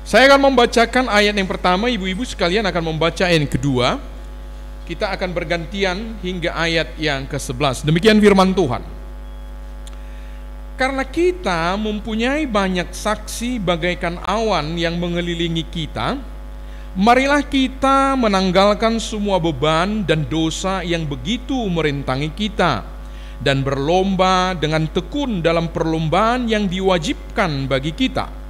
Saya akan membacakan ayat yang pertama, ibu-ibu sekalian akan membaca ayat yang kedua. Kita akan bergantian hingga ayat yang ke-11. Demikian firman Tuhan. Karena kita mempunyai banyak saksi bagaikan awan yang mengelilingi kita, marilah kita menanggalkan semua beban dan dosa yang begitu merintangi kita, dan berlomba dengan tekun dalam perlombaan yang diwajibkan bagi kita.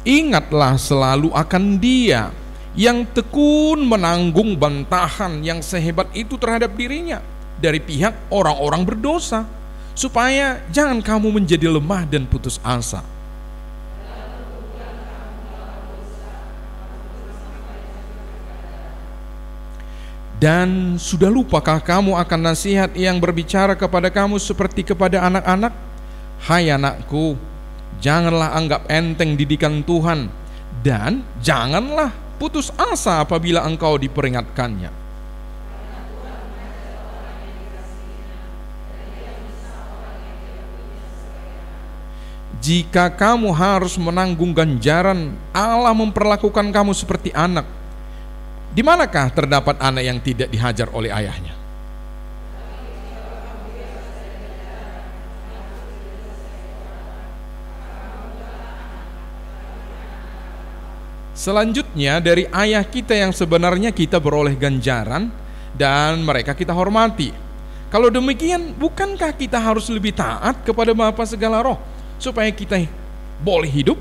Ingatlah selalu akan Dia yang tekun menanggung bantahan yang sehebat itu terhadap dirinya dari pihak orang-orang berdosa, supaya jangan kamu menjadi lemah dan putus asa. Dan sudah lupakah kamu akan nasihat yang berbicara kepada kamu seperti kepada anak-anak? Hai anakku, janganlah anggap enteng didikan Tuhan, dan janganlah putus asa apabila engkau diperingatkannya. Jika kamu harus menanggung ganjaran, Allah memperlakukan kamu seperti anak. Di manakah terdapat anak yang tidak dihajar oleh ayahnya? Selanjutnya, dari ayah kita yang sebenarnya kita beroleh ganjaran dan mereka kita hormati. Kalau demikian, bukankah kita harus lebih taat kepada Bapa segala roh supaya kita boleh hidup?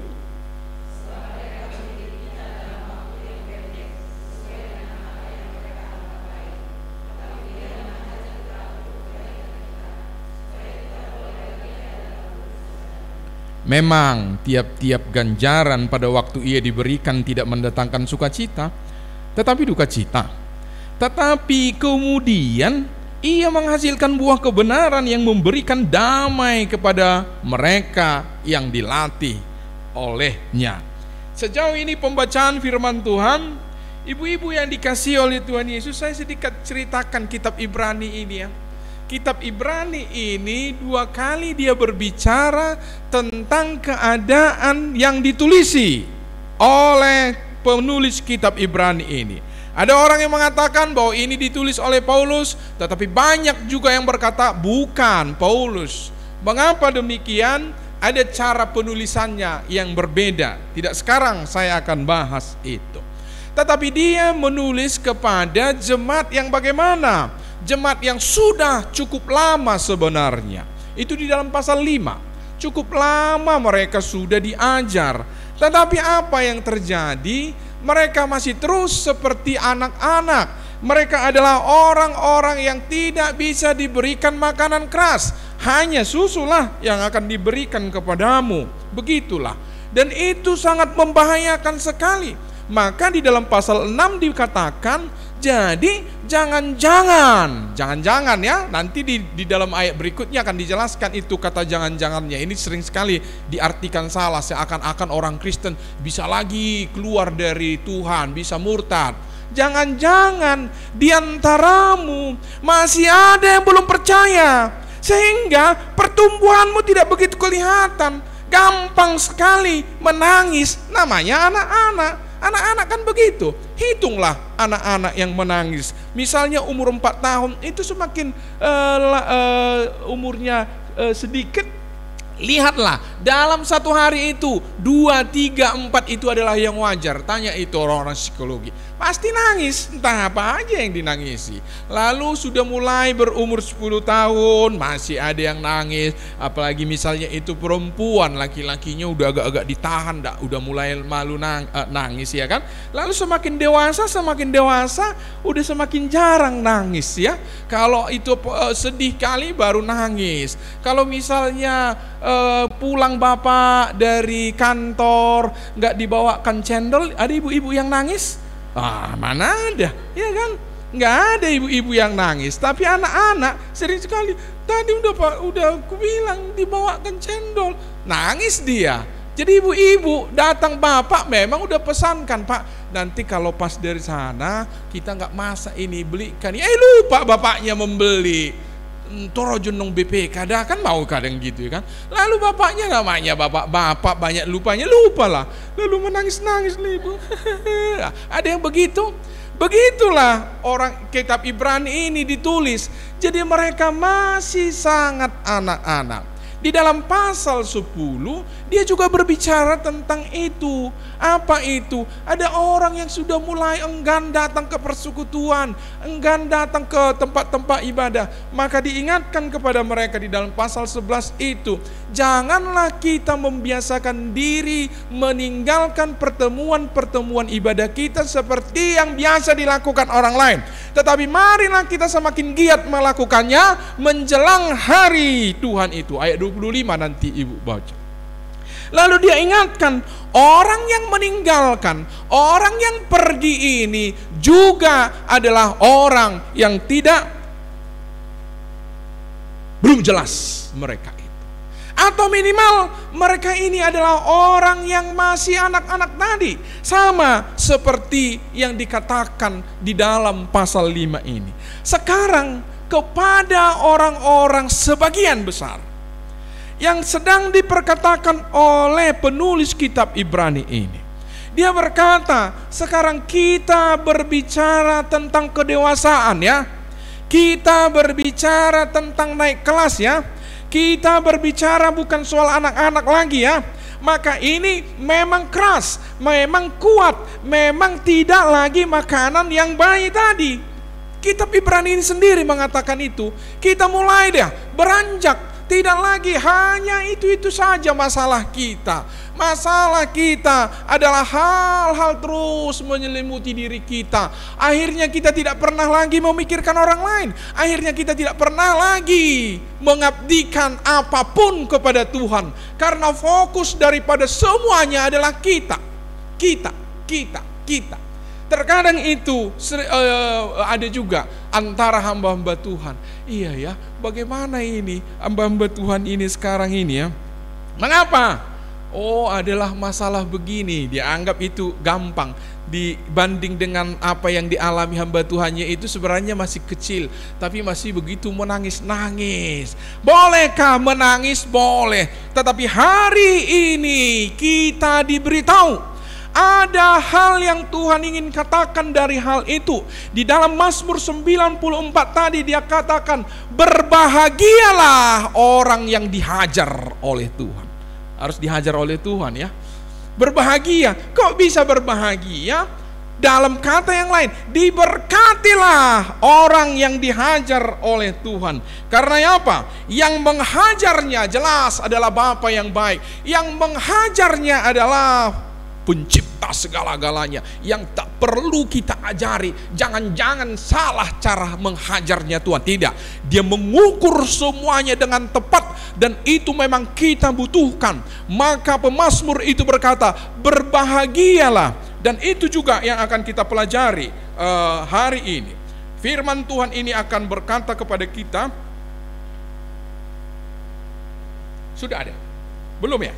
Memang tiap-tiap ganjaran pada waktu ia diberikan tidak mendatangkan sukacita, tetapi duka cita. Tetapi kemudian ia menghasilkan buah kebenaran yang memberikan damai kepada mereka yang dilatih olehnya. Sejauh ini pembacaan firman Tuhan. Ibu-ibu yang dikasihi oleh Tuhan Yesus, saya sedikit ceritakan kitab Ibrani ini ya. Kitab Ibrani ini 2 kali dia berbicara tentang keadaan yang ditulisi oleh penulis kitab Ibrani ini. Ada orang yang mengatakan bahwa ini ditulis oleh Paulus, tetapi banyak juga yang berkata bukan Paulus. Mengapa demikian? Ada cara penulisannya yang berbeda. Tidak sekarang saya akan bahas itu. Tetapi dia menulis kepada jemaat yang bagaimana? Jemaat yang sudah cukup lama sebenarnya. Itu di dalam pasal 5. Cukup lama mereka sudah diajar. Tetapi apa yang terjadi? Mereka masih terus seperti anak-anak. Mereka adalah orang-orang yang tidak bisa diberikan makanan keras. Hanya susulah yang akan diberikan kepadamu. Begitulah. Dan itu sangat membahayakan sekali. Maka di dalam pasal 6 dikatakan, jadi jangan-jangan ya, nanti di dalam ayat berikutnya akan dijelaskan itu kata jangan-jangannya. Ini sering sekali diartikan salah, seakan-akan orang Kristen bisa lagi keluar dari Tuhan, bisa murtad. Jangan-jangan di antaramu masih ada yang belum percaya, sehingga pertumbuhanmu tidak begitu kelihatan. Gampang sekali menangis, namanya anak-anak. Anak-anak kan begitu. Hitunglah anak-anak yang menangis. Misalnya umur 4 tahun itu semakin umurnya sedikit, lihatlah dalam satu hari itu 2, 3, 4 itu adalah yang wajar. Tanya itu orang-orang psikologi, pasti nangis, entah apa aja yang dinangisi. Lalu sudah mulai berumur 10 tahun masih ada yang nangis. Apalagi misalnya itu perempuan, laki-lakinya udah agak-agak ditahan, udah mulai malu nangis ya kan. Lalu semakin dewasa udah semakin jarang nangis ya. Kalau itu sedih kali baru nangis. Kalau misalnya pulang bapak dari kantor nggak dibawakan cendol, ada ibu-ibu yang nangis. Mana ada, ya kan? nggak ada ibu-ibu yang nangis, tapi anak-anak sering sekali. Tadi udah aku bilang dibawakan cendol, nangis dia. Jadi ibu-ibu datang, bapak memang udah pesankan, Pak, nanti kalau pas dari sana kita nggak masak ini, belikan. Lupa bapaknya membeli. Torojon nong BP kadang kan mau kadang gitu kan. Lalu bapaknya namanya bapak banyak lupanya, lupa lah. Lalu menangis-nangis ibu. Ada yang begitu. Begitulah orang kitab Ibrani ini ditulis. Jadi mereka masih sangat anak-anak. Di dalam pasal 10 dia juga berbicara tentang itu. Apa itu? Ada orang yang sudah mulai enggan datang ke persekutuan, enggan datang ke tempat-tempat ibadah. Maka diingatkan kepada mereka di dalam pasal 11 itu, janganlah kita membiasakan diri meninggalkan pertemuan-pertemuan ibadah kita seperti yang biasa dilakukan orang lain. Tetapi marilah kita semakin giat melakukannya menjelang hari Tuhan itu. Ayat 25 nanti ibu baca. Lalu dia ingatkan, orang yang meninggalkan, orang yang pergi ini juga adalah orang yang belum jelas mereka itu. Atau minimal mereka ini adalah orang yang masih anak-anak tadi. Sama seperti yang dikatakan di dalam pasal 5 ini. Sekarang kepada orang-orang sebagian besar yang sedang diperkatakan oleh penulis kitab Ibrani ini. Dia berkata, sekarang kita berbicara tentang kedewasaan ya. Kita berbicara tentang naik kelas ya. Kita berbicara bukan soal anak-anak lagi ya. Maka ini memang keras, memang kuat, memang tidak lagi makanan yang baik tadi. Kitab Ibrani ini sendiri mengatakan itu. Kita mulai deh beranjak. Tidak lagi hanya itu saja masalah kita. Masalah kita adalah hal-hal terus menyelimuti diri kita. Akhirnya kita tidak pernah lagi memikirkan orang lain. Akhirnya kita tidak pernah lagi mengabdikan apapun kepada Tuhan. Karena fokus daripada semuanya adalah kita. Terkadang itu ada juga antara hamba-hamba Tuhan. Iya ya, bagaimana ini hamba-hamba Tuhan ini sekarang ini ya? Mengapa? Oh, adalah masalah begini. Dia anggap itu gampang dibanding dengan apa yang dialami hamba Tuhannya itu sebenarnya masih kecil, tapi masih begitu menangis-nangis. Bolehkah menangis? Boleh. Tetapi hari ini kita diberitahu ada hal yang Tuhan ingin katakan dari hal itu. Di dalam Mazmur 94 tadi dia katakan, berbahagialah orang yang dihajar oleh Tuhan. Harus dihajar oleh Tuhan ya. Berbahagia. Kok bisa berbahagia? Dalam kata yang lain, diberkatilah orang yang dihajar oleh Tuhan. Karena apa? Yang menghajarnya jelas adalah Bapa yang baik. Yang menghajarnya adalah pencipta segala-galanya yang tak perlu kita ajari. Jangan-jangan salah cara menghajarnya Tuhan. Tidak, dia mengukur semuanya dengan tepat, dan itu memang kita butuhkan. Maka pemazmur itu berkata, berbahagialah. Dan itu juga yang akan kita pelajari hari ini. Firman Tuhan ini akan berkata kepada kita. Sudah ada? Belum ya?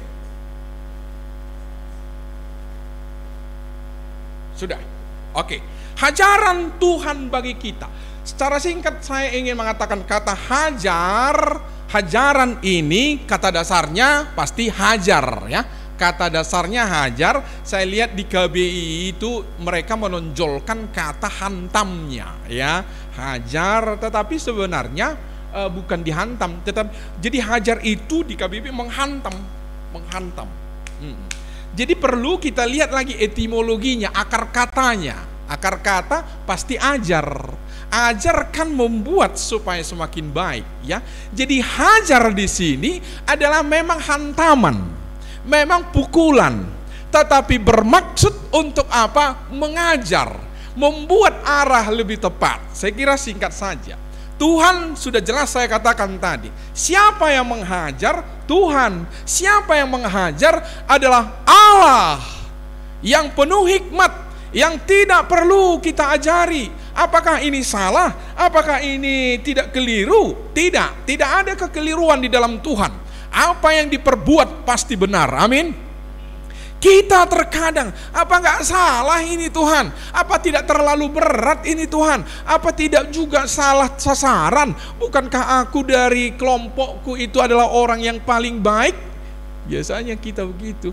Sudah. Oke. Hajaran Tuhan bagi kita. Secara singkat saya ingin mengatakan kata hajar. Hajaran ini kata dasarnya pasti hajar ya. Kata dasarnya hajar. Saya lihat di KBI itu mereka menonjolkan kata hantamnya ya. Hajar, tetapi sebenarnya bukan dihantam, tetapi jadi hajar itu di KBI menghantam. Jadi perlu kita lihat lagi etimologinya, akar katanya. Akar kata pasti ajar. Ajar kan membuat supaya semakin baik, ya. Jadi hajar di sini adalah memang hantaman, memang pukulan, tetapi bermaksud untuk apa? Mengajar, membuat arah lebih tepat. Saya kira singkat saja. Tuhan sudah jelas saya katakan tadi. Siapa yang menghajar? Tuhan. Siapa yang menghajar? Adalah Allah yang penuh hikmat, yang tidak perlu kita ajari. Apakah ini salah? Apakah ini tidak keliru? Tidak ada kekeliruan di dalam Tuhan. Apa yang diperbuat pasti benar. Amin. Kita terkadang, apa nggak salah ini Tuhan? Apa tidak terlalu berat ini Tuhan? Apa tidak juga salah sasaran? Bukankah aku dari kelompokku itu adalah orang yang paling baik? Biasanya kita begitu.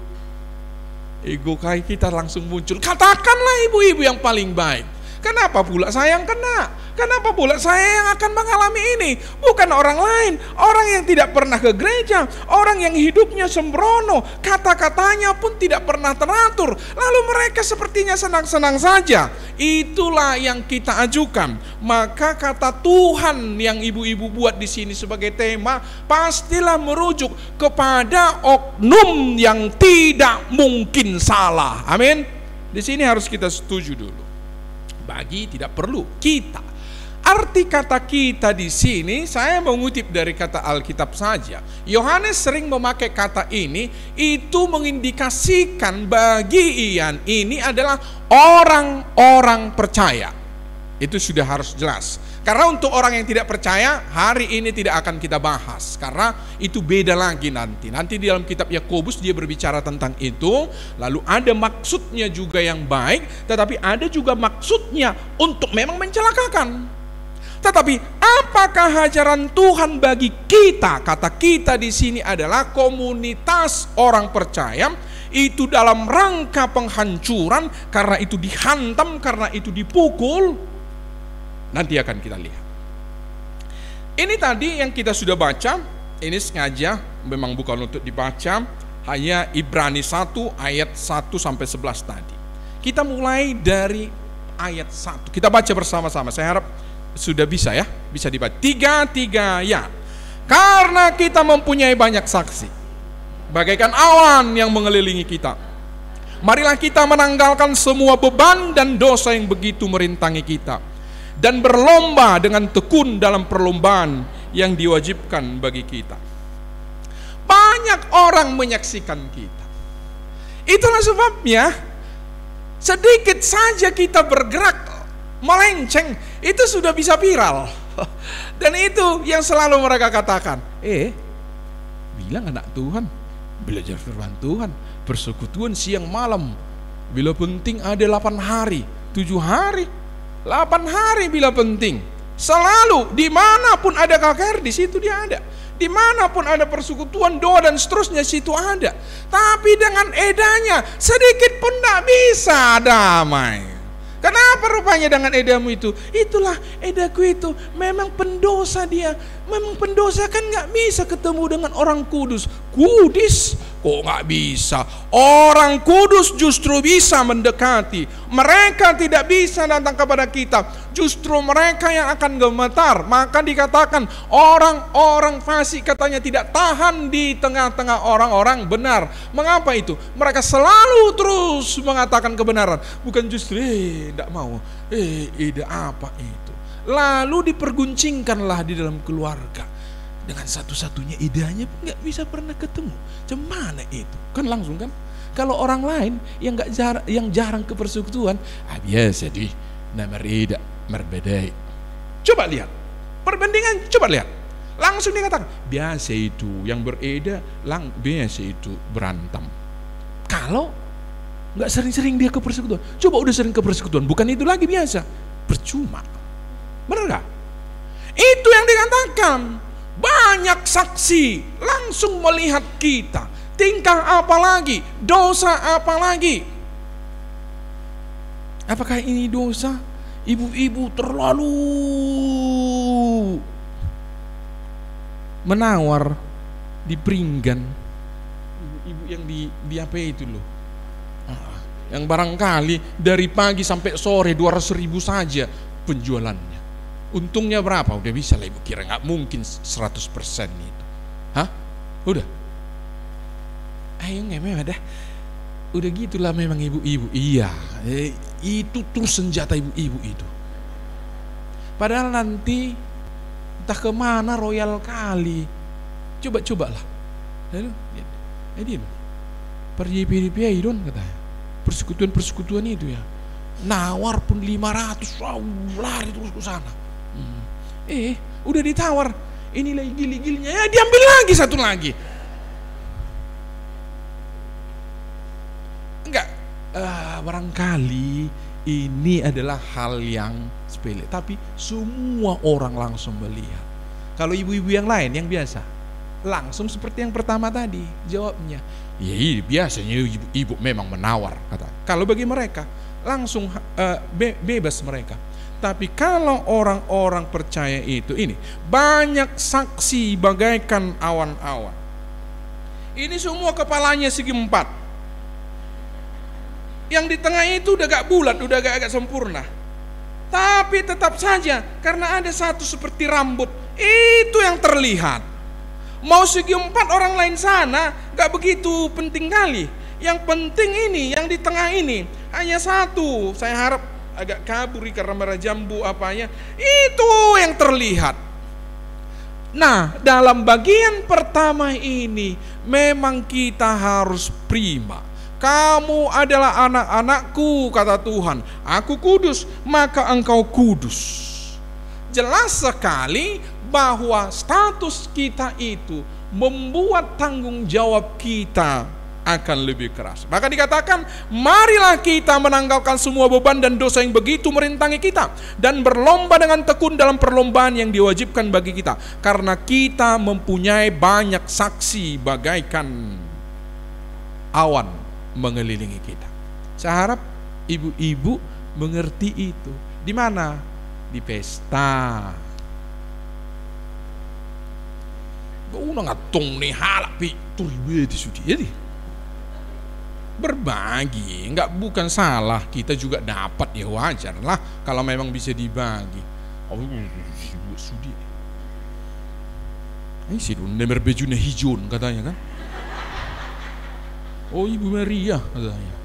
Ego kita langsung muncul. Katakanlah ibu-ibu yang paling baik. Kenapa pula saya yang kena? Kenapa pula saya yang akan mengalami ini? Bukan orang lain, orang yang tidak pernah ke gereja, orang yang hidupnya sembrono, kata-katanya pun tidak pernah teratur, lalu mereka sepertinya senang-senang saja. Itulah yang kita ajukan. Maka kata Tuhan yang ibu-ibu buat di sini sebagai tema pastilah merujuk kepada oknum yang tidak mungkin salah. Amin. Di sini harus kita setuju dulu. Bagi tidak perlu kita. Arti kata kita di sini saya mengutip dari kata Alkitab saja. Yohanes sering memakai kata ini, itu mengindikasikan bagi Ian ini adalah orang-orang percaya. Itu sudah harus jelas. Karena untuk orang yang tidak percaya, hari ini tidak akan kita bahas. Karena itu beda lagi nanti. Nanti di dalam kitab Yakobus dia berbicara tentang itu. Lalu ada maksudnya juga yang baik, tetapi ada juga maksudnya untuk memang mencelakakan. Tetapi apakah ajaran Tuhan bagi kita? Kata kita di sini adalah komunitas orang percaya. Itu dalam rangka penghancuran, karena itu dihantam, karena itu dipukul. Nanti akan kita lihat. Ini tadi yang kita sudah baca. Ini sengaja memang bukan untuk dibaca. Hanya Ibrani 1 ayat 1 sampai 11 tadi. Kita mulai dari ayat 1. Kita baca bersama-sama. Saya harap sudah bisa ya. Bisa dibaca. 3 ya. Karena kita mempunyai banyak saksi, bagaikan awan yang mengelilingi kita, marilah kita menanggalkan semua beban dan dosa yang begitu merintangi kita, dan berlomba dengan tekun dalam perlombaan yang diwajibkan bagi kita. Banyak orang menyaksikan kita. Itulah sebabnya sedikit saja kita bergerak melenceng, itu sudah bisa viral. Dan itu yang selalu mereka katakan, bilang anak Tuhan, belajar firman Tuhan, persekutuan siang malam, bila penting ada 8 hari, 7 hari, 8 hari bila penting. Selalu dimanapun ada KKR, di situ dia ada. Dimanapun ada persekutuan, doa dan seterusnya, situ ada. Tapi dengan edanya sedikit pun tidak bisa damai. Kenapa rupanya dengan edamu itu? Itulah edaku itu. Memang pendosa dia. Memang pendosa kan gak bisa ketemu dengan orang kudus. Kudus kok gak bisa? Orang kudus justru bisa mendekati. Mereka tidak bisa datang kepada kita. Justru mereka yang akan gemetar. Maka dikatakan orang-orang fasik katanya tidak tahan di tengah-tengah orang-orang benar. Mengapa itu? Mereka selalu terus mengatakan kebenaran. Bukan justru tidak mau. Ide apa itu? Lalu diperguncingkanlah di dalam keluarga. Dengan satu-satunya idenya pun gak bisa pernah ketemu. Cemana itu? Kan langsung kan? Kalau orang lain yang jarang ke persekutuan, biasa di nama ida berbeda. Coba lihat perbandingan, coba lihat. Langsung dikatakan biasa itu yang bereda, biasa itu berantem. Kalau nggak sering-sering dia ke persekutuan, coba udah sering ke persekutuan, bukan itu lagi biasa, percuma. Benar nggak? Itu yang dikatakan. Banyak saksi langsung melihat kita. Tingkah apa lagi? Dosa apa lagi? Apakah ini dosa? Ibu-ibu terlalu menawar di Pringgan. Ibu-ibu yang di apa itu loh? Yang barangkali dari pagi sampai sore 200.000 saja penjualannya. Untungnya berapa? Udah bisa lah ibu kira, nggak mungkin 100% itu. Hah? Udah? Ayo ngemeh dah. Udah gitulah memang ibu-ibu. Iya, itu tuh senjata ibu-ibu itu. Padahal nanti entah kemana royal kali. Coba-cobalah. Lalu, dia pergi don katanya. Persekutuan-persekutuan itu ya. nawar pun 500, lari terus ke sana. Udah ditawar, ini ligil-ligilnya, ya diambil lagi satu lagi. Enggak, barangkali ini adalah hal yang sepele, tapi semua orang langsung melihat. Kalau ibu-ibu yang lain yang biasa, langsung seperti yang pertama tadi jawabnya, ya biasanya ibu memang menawar, kata. Kalau bagi mereka langsung bebas mereka. Tapi kalau orang-orang percaya itu, ini banyak saksi bagaikan awan-awan. Ini semua kepalanya segi 4. Yang di tengah itu udah gak bulat, udah agak sempurna. Tapi tetap saja karena ada satu seperti rambut, itu yang terlihat. Mau segi 4 orang lain sana gak begitu penting kali. Yang penting ini, yang di tengah ini hanya satu. Saya harap agak kabur karena merah jambu apanya, itu yang terlihat. Nah, dalam bagian pertama ini memang kita harus prima. Kamu adalah anak-anakku, kata Tuhan. Aku kudus, maka engkau kudus. Jelas sekali bahwa status kita itu membuat tanggung jawab kita akan lebih keras. Maka dikatakan, marilah kita menanggalkan semua beban dan dosa yang begitu merintangi kita, dan berlomba dengan tekun dalam perlombaan yang diwajibkan bagi kita, karena kita mempunyai banyak saksi bagaikan awan mengelilingi kita. Saya harap ibu-ibu mengerti itu. Di mana? Di pesta. Una ngatong nih halapi turbe di sudi jadi. Berbagi, bukan salah, kita juga dapat, ya wajar lah kalau memang bisa dibagi. Sudi. Ini sih nomor bajunya hijau katanya kan. Oh, Ibu Maria katanya.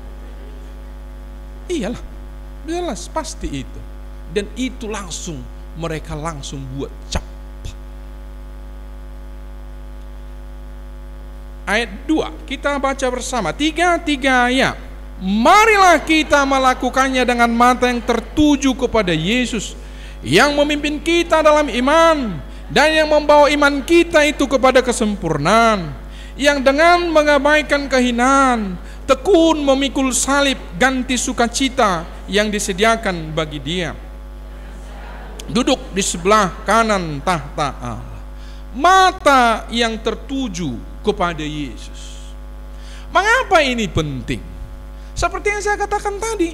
Iyalah, jelas pasti itu. Dan itu langsung mereka langsung buat cap. Ayat 2 kita baca bersama, 3 ayat. Marilah kita melakukannya dengan mata yang tertuju kepada Yesus, yang memimpin kita dalam iman, dan yang membawa iman kita itu kepada kesempurnaan, yang dengan mengabaikan kehinaan tekun memikul salib, ganti sukacita yang disediakan bagi Dia, duduk di sebelah kanan tahta Allah. Mata yang tertuju kepada Yesus. Mengapa ini penting? Seperti yang saya katakan tadi,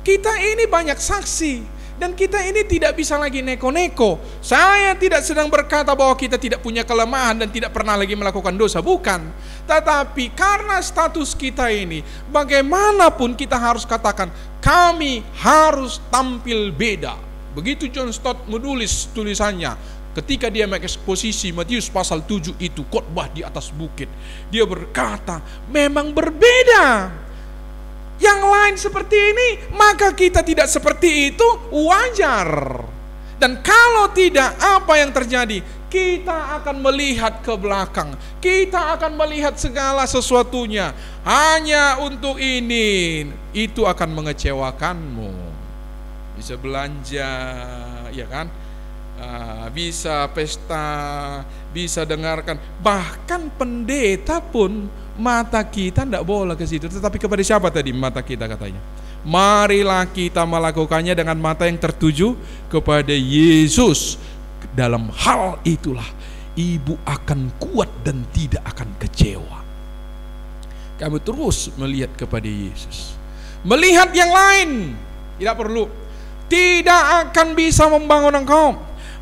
kita ini banyak saksi, dan kita ini tidak bisa lagi neko-neko. Saya tidak sedang berkata bahwa kita tidak punya kelemahan dan tidak pernah lagi melakukan dosa, bukan. Tetapi karena status kita ini, bagaimanapun kita harus katakan, kami harus tampil beda. Begitu John Stott menulis tulisannya, ketika dia mengeksposisi Matius pasal 7 itu, khotbah di atas bukit, dia berkata, memang berbeda. Yang lain seperti ini, maka kita tidak seperti itu, wajar. Dan kalau tidak, apa yang terjadi? Kita akan melihat ke belakang, kita akan melihat segala sesuatunya hanya untuk ini. Itu akan mengecewakanmu. Bisa belanja, ya kan? Bisa pesta, bisa dengarkan. Bahkan pendeta pun mata kita tidak boleh ke situ. Tetapi kepada siapa tadi mata kita katanya? Marilah kita melakukannya dengan mata yang tertuju kepada Yesus. Dalam hal itulah ibu akan kuat dan tidak akan kecewa. Kamu terus melihat kepada Yesus. Melihat yang lain tidak perlu, tidak akan bisa membangun engkau.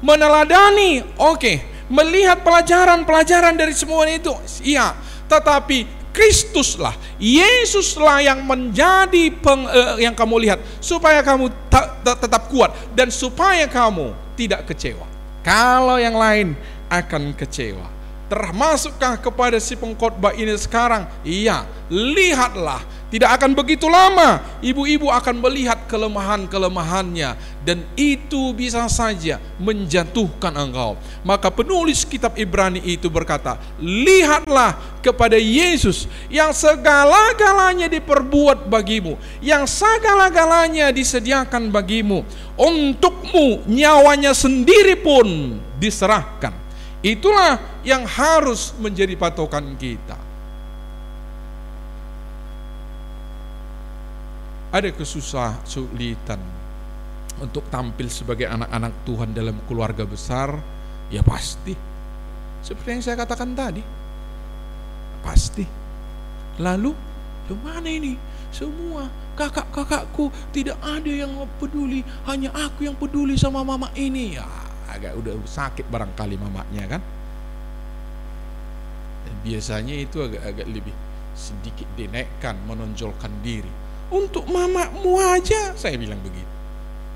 Meneladani, oke. Melihat pelajaran-pelajaran dari semua itu, iya. Tetapi Kristuslah, Yesuslah yang menjadi yang kamu lihat, supaya kamu tetap kuat dan supaya kamu tidak kecewa. Kalau yang lain akan kecewa, termasukkah kepada si pengkhotbah ini sekarang? Iya, lihatlah, tidak akan begitu lama ibu-ibu akan melihat kelemahan-kelemahannya, dan itu bisa saja menjatuhkan engkau. Maka penulis kitab Ibrani itu berkata, lihatlah kepada Yesus yang segala-galanya diperbuat bagimu, yang segala-galanya disediakan bagimu, untukmu nyawanya sendiri pun diserahkan. Itulah yang harus menjadi patokan kita. Ada kesulitan untuk tampil sebagai anak-anak Tuhan dalam keluarga besar, ya pasti. Seperti yang saya katakan tadi, pasti. Lalu, gimana ini? Semua kakak-kakakku tidak ada yang peduli, hanya aku yang peduli sama mama ini. Ya, agak udah sakit barangkali mamanya kan. Dan biasanya itu agak lebih sedikit dinekkan, menonjolkan diri. Untuk mamamu aja, saya bilang begitu.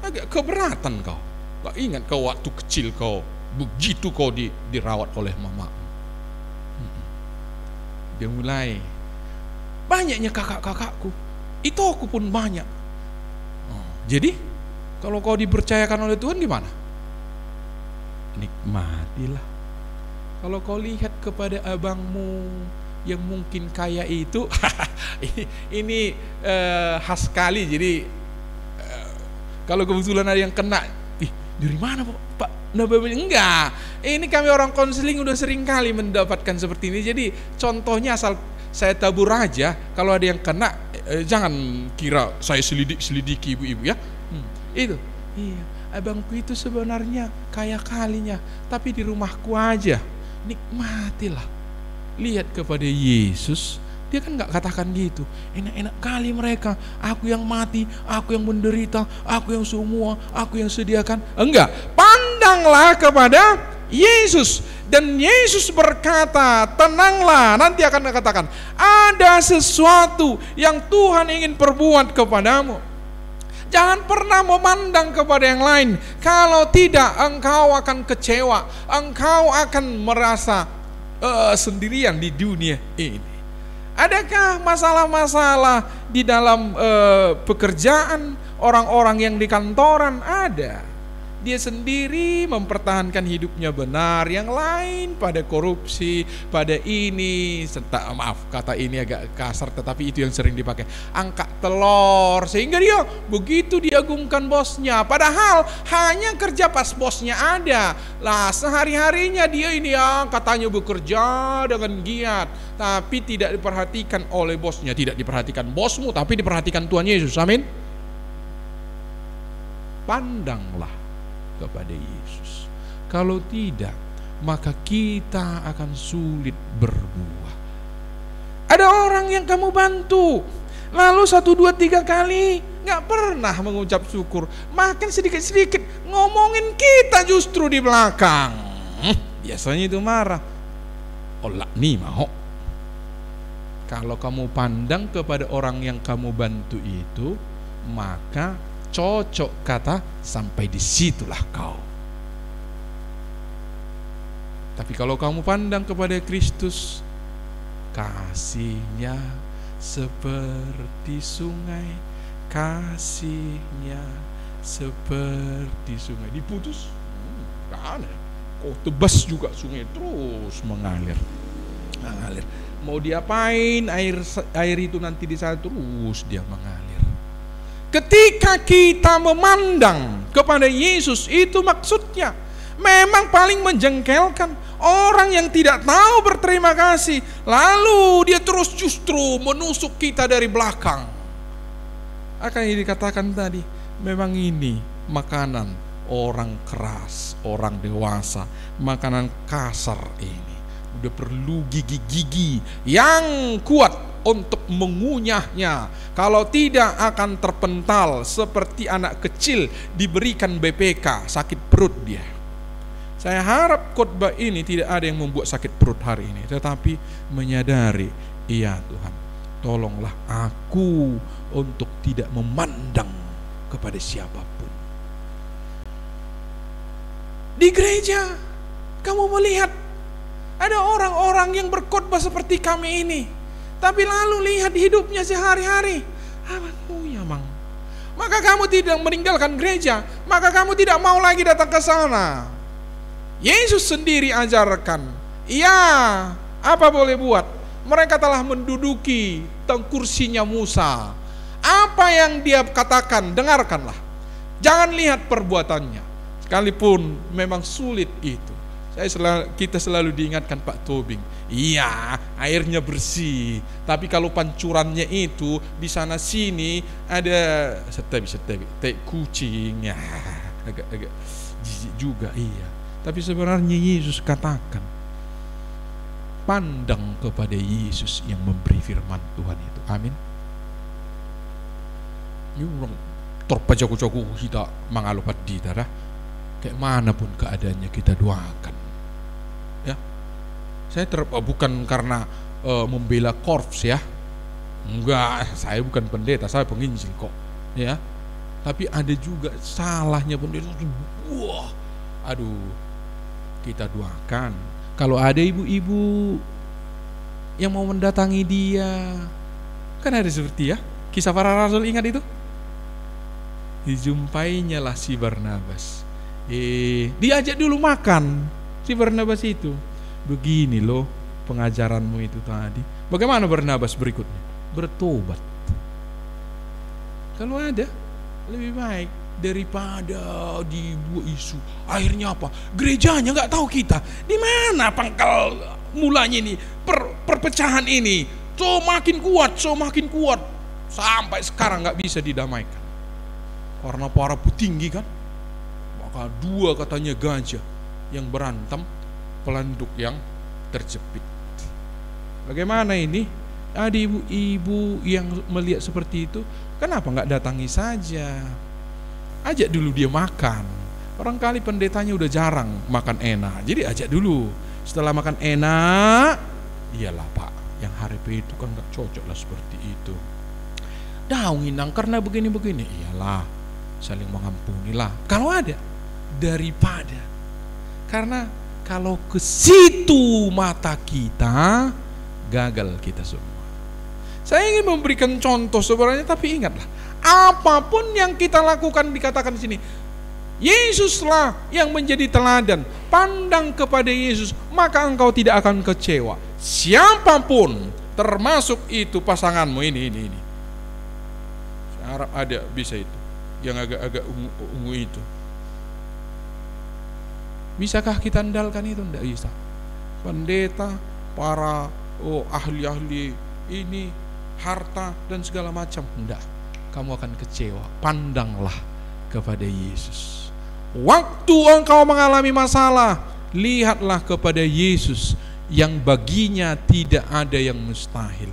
Agak keberatan kau. Gak ingat kau waktu kecil kau begitu kau dirawat oleh mamamu. Dia mulai, banyaknya kakak-kakakku, itu aku pun banyak. Jadi kalau kau dipercayakan oleh Tuhan gimana? Nikmatilah. Kalau kau lihat kepada abangmu yang mungkin kaya itu, ini khas sekali. Jadi kalau kebetulan ada yang kena, dari mana Pak Nabawi? Enggak, ini kami orang konseling udah sering kali mendapatkan seperti ini. Jadi contohnya asal saya tabur aja, kalau ada yang kena, jangan kira saya selidiki ibu-ibu ya. Itu, iya, abangku itu sebenarnya kaya kalinya, tapi di rumahku aja. Nikmatilah. Lihat kepada Yesus, dia kan gak katakan gitu. Enak-enak kali mereka, aku yang mati, aku yang menderita, aku yang semua, aku yang sediakan. Enggak, pandanglah kepada Yesus. Dan Yesus berkata, tenanglah, nanti akan katakan, ada sesuatu yang Tuhan ingin perbuat kepadamu. Jangan pernah memandang kepada yang lain. Kalau tidak, engkau akan kecewa, engkau akan merasa sendirian di dunia ini. Adakah masalah-masalah di dalam pekerjaan orang-orang yang di kantoran? Ada. Dia sendiri mempertahankan hidupnya benar, yang lain pada korupsi, pada ini, maaf kata ini agak kasar tetapi itu yang sering dipakai, angkat telur, sehingga dia begitu diagungkan bosnya, padahal hanya kerja pas bosnya ada. Lah sehari-harinya dia ini yang katanya bekerja dengan giat, tapi tidak diperhatikan oleh bosnya. Tidak diperhatikan bosmu, tapi diperhatikan Tuhan Yesus. Amin. Pandanglah kepada Yesus. Kalau tidak, maka kita akan sulit berbuah. Ada orang yang kamu bantu, lalu 1, 2, 3 kali gak pernah mengucap syukur, makin sedikit-sedikit ngomongin kita justru di belakang. Biasanya itu marah. Olah nih mau. Kalau kamu pandang kepada orang yang kamu bantu itu, maka cocok kata sampai disitulah kau. Tapi kalau kamu pandang kepada Kristus, kasihnya seperti sungai, kasihnya seperti sungai. Diputus? Gak ada. Kau tebas juga sungai terus mengalir. Mau diapain air itu nanti di sana terus dia mengalir. Ketika kita memandang kepada Yesus, itu maksudnya memang paling menjengkelkan. Orang yang tidak tahu berterima kasih, lalu dia terus justru menusuk kita dari belakang. Akan dikatakan tadi, memang ini makanan orang keras, orang dewasa, makanan kasar ini. Udah perlu gigi-gigi yang kuat untuk mengunyahnya. Kalau tidak akan terpental seperti anak kecil diberikan BPK, sakit perut dia. Saya harap khotbah ini tidak ada yang membuat sakit perut hari ini, tetapi menyadari, iya Tuhan, tolonglah aku untuk tidak memandang kepada siapapun. Di gereja kamu melihat Ada orang-orang yang berkhotbah seperti kami ini, tapi lalu lihat hidupnya sehari-hari. Maka kamu tidak meninggalkan gereja, maka kamu tidak mau lagi datang ke sana. Yesus sendiri ajarkan, ya, apa boleh buat? Mereka telah menduduki kursinya Musa. Apa yang dia katakan, dengarkanlah. Jangan lihat perbuatannya, sekalipun memang sulit itu. Kita selalu diingatkan Pak Tobing, iya, airnya bersih, tapi kalau pancurannya itu di sana sini ada setebi kucing, ya agak jijik juga, iya. Tapi sebenarnya Yesus katakan, pandang kepada Yesus yang memberi firman Tuhan itu. Amin. Yung terpajaku-jaku kita mengalupat di darah, kayak manapun keadaannya kita doakan. Ya, saya bukan karena membela korps ya, enggak, saya bukan pendeta, saya penginjil kok, ya. Tapi ada juga salahnya pendeta. Wah, aduh, kita doakan. Kalau ada ibu-ibu yang mau mendatangi dia, kan ada seperti ya, kisah para rasul, ingat itu? Dijumpainya lah si Barnabas. Diajak dulu makan. Si Barnabas itu, begini loh pengajaranmu itu tadi. Bagaimana Barnabas berikutnya? Bertobat. Kalau ada, lebih baik daripada dibuat isu. Akhirnya apa? Gerejanya nggak tahu kita. Di mana pangkal mulanya ini? Perpecahan ini. Makin kuat. Sampai sekarang nggak bisa didamaikan. Karena para petinggi kan. Maka dua katanya gajah yang berantem, pelanduk yang terjepit. Bagaimana ini? Ada ibu-ibu yang melihat seperti itu, kenapa nggak datangi saja? Ajak dulu dia makan. Barangkali pendetanya udah jarang makan enak, jadi ajak dulu. Setelah makan enak, iyalah Pak, yang hari itu kan nggak cocok lah seperti itu. Inang karena begini-begini, iyalah, saling mengampunilah. Kalau ada, daripada. Karena kalau ke situ mata kita, gagal kita semua. Saya ingin memberikan contoh sebenarnya, tapi ingatlah, apapun yang kita lakukan dikatakan di sini, Yesuslah yang menjadi teladan. Pandang kepada Yesus, maka engkau tidak akan kecewa. Siapapun, termasuk itu pasanganmu ini. Saya harap ada bisa itu, yang agak-agak ungu itu. Bisakah kita andalkan itu? Tidak bisa. Pendeta, para ahli-ahli ini, harta dan segala macam, tidak. Kamu akan kecewa. Pandanglah kepada Yesus. Waktu engkau mengalami masalah, lihatlah kepada Yesus yang baginya tidak ada yang mustahil.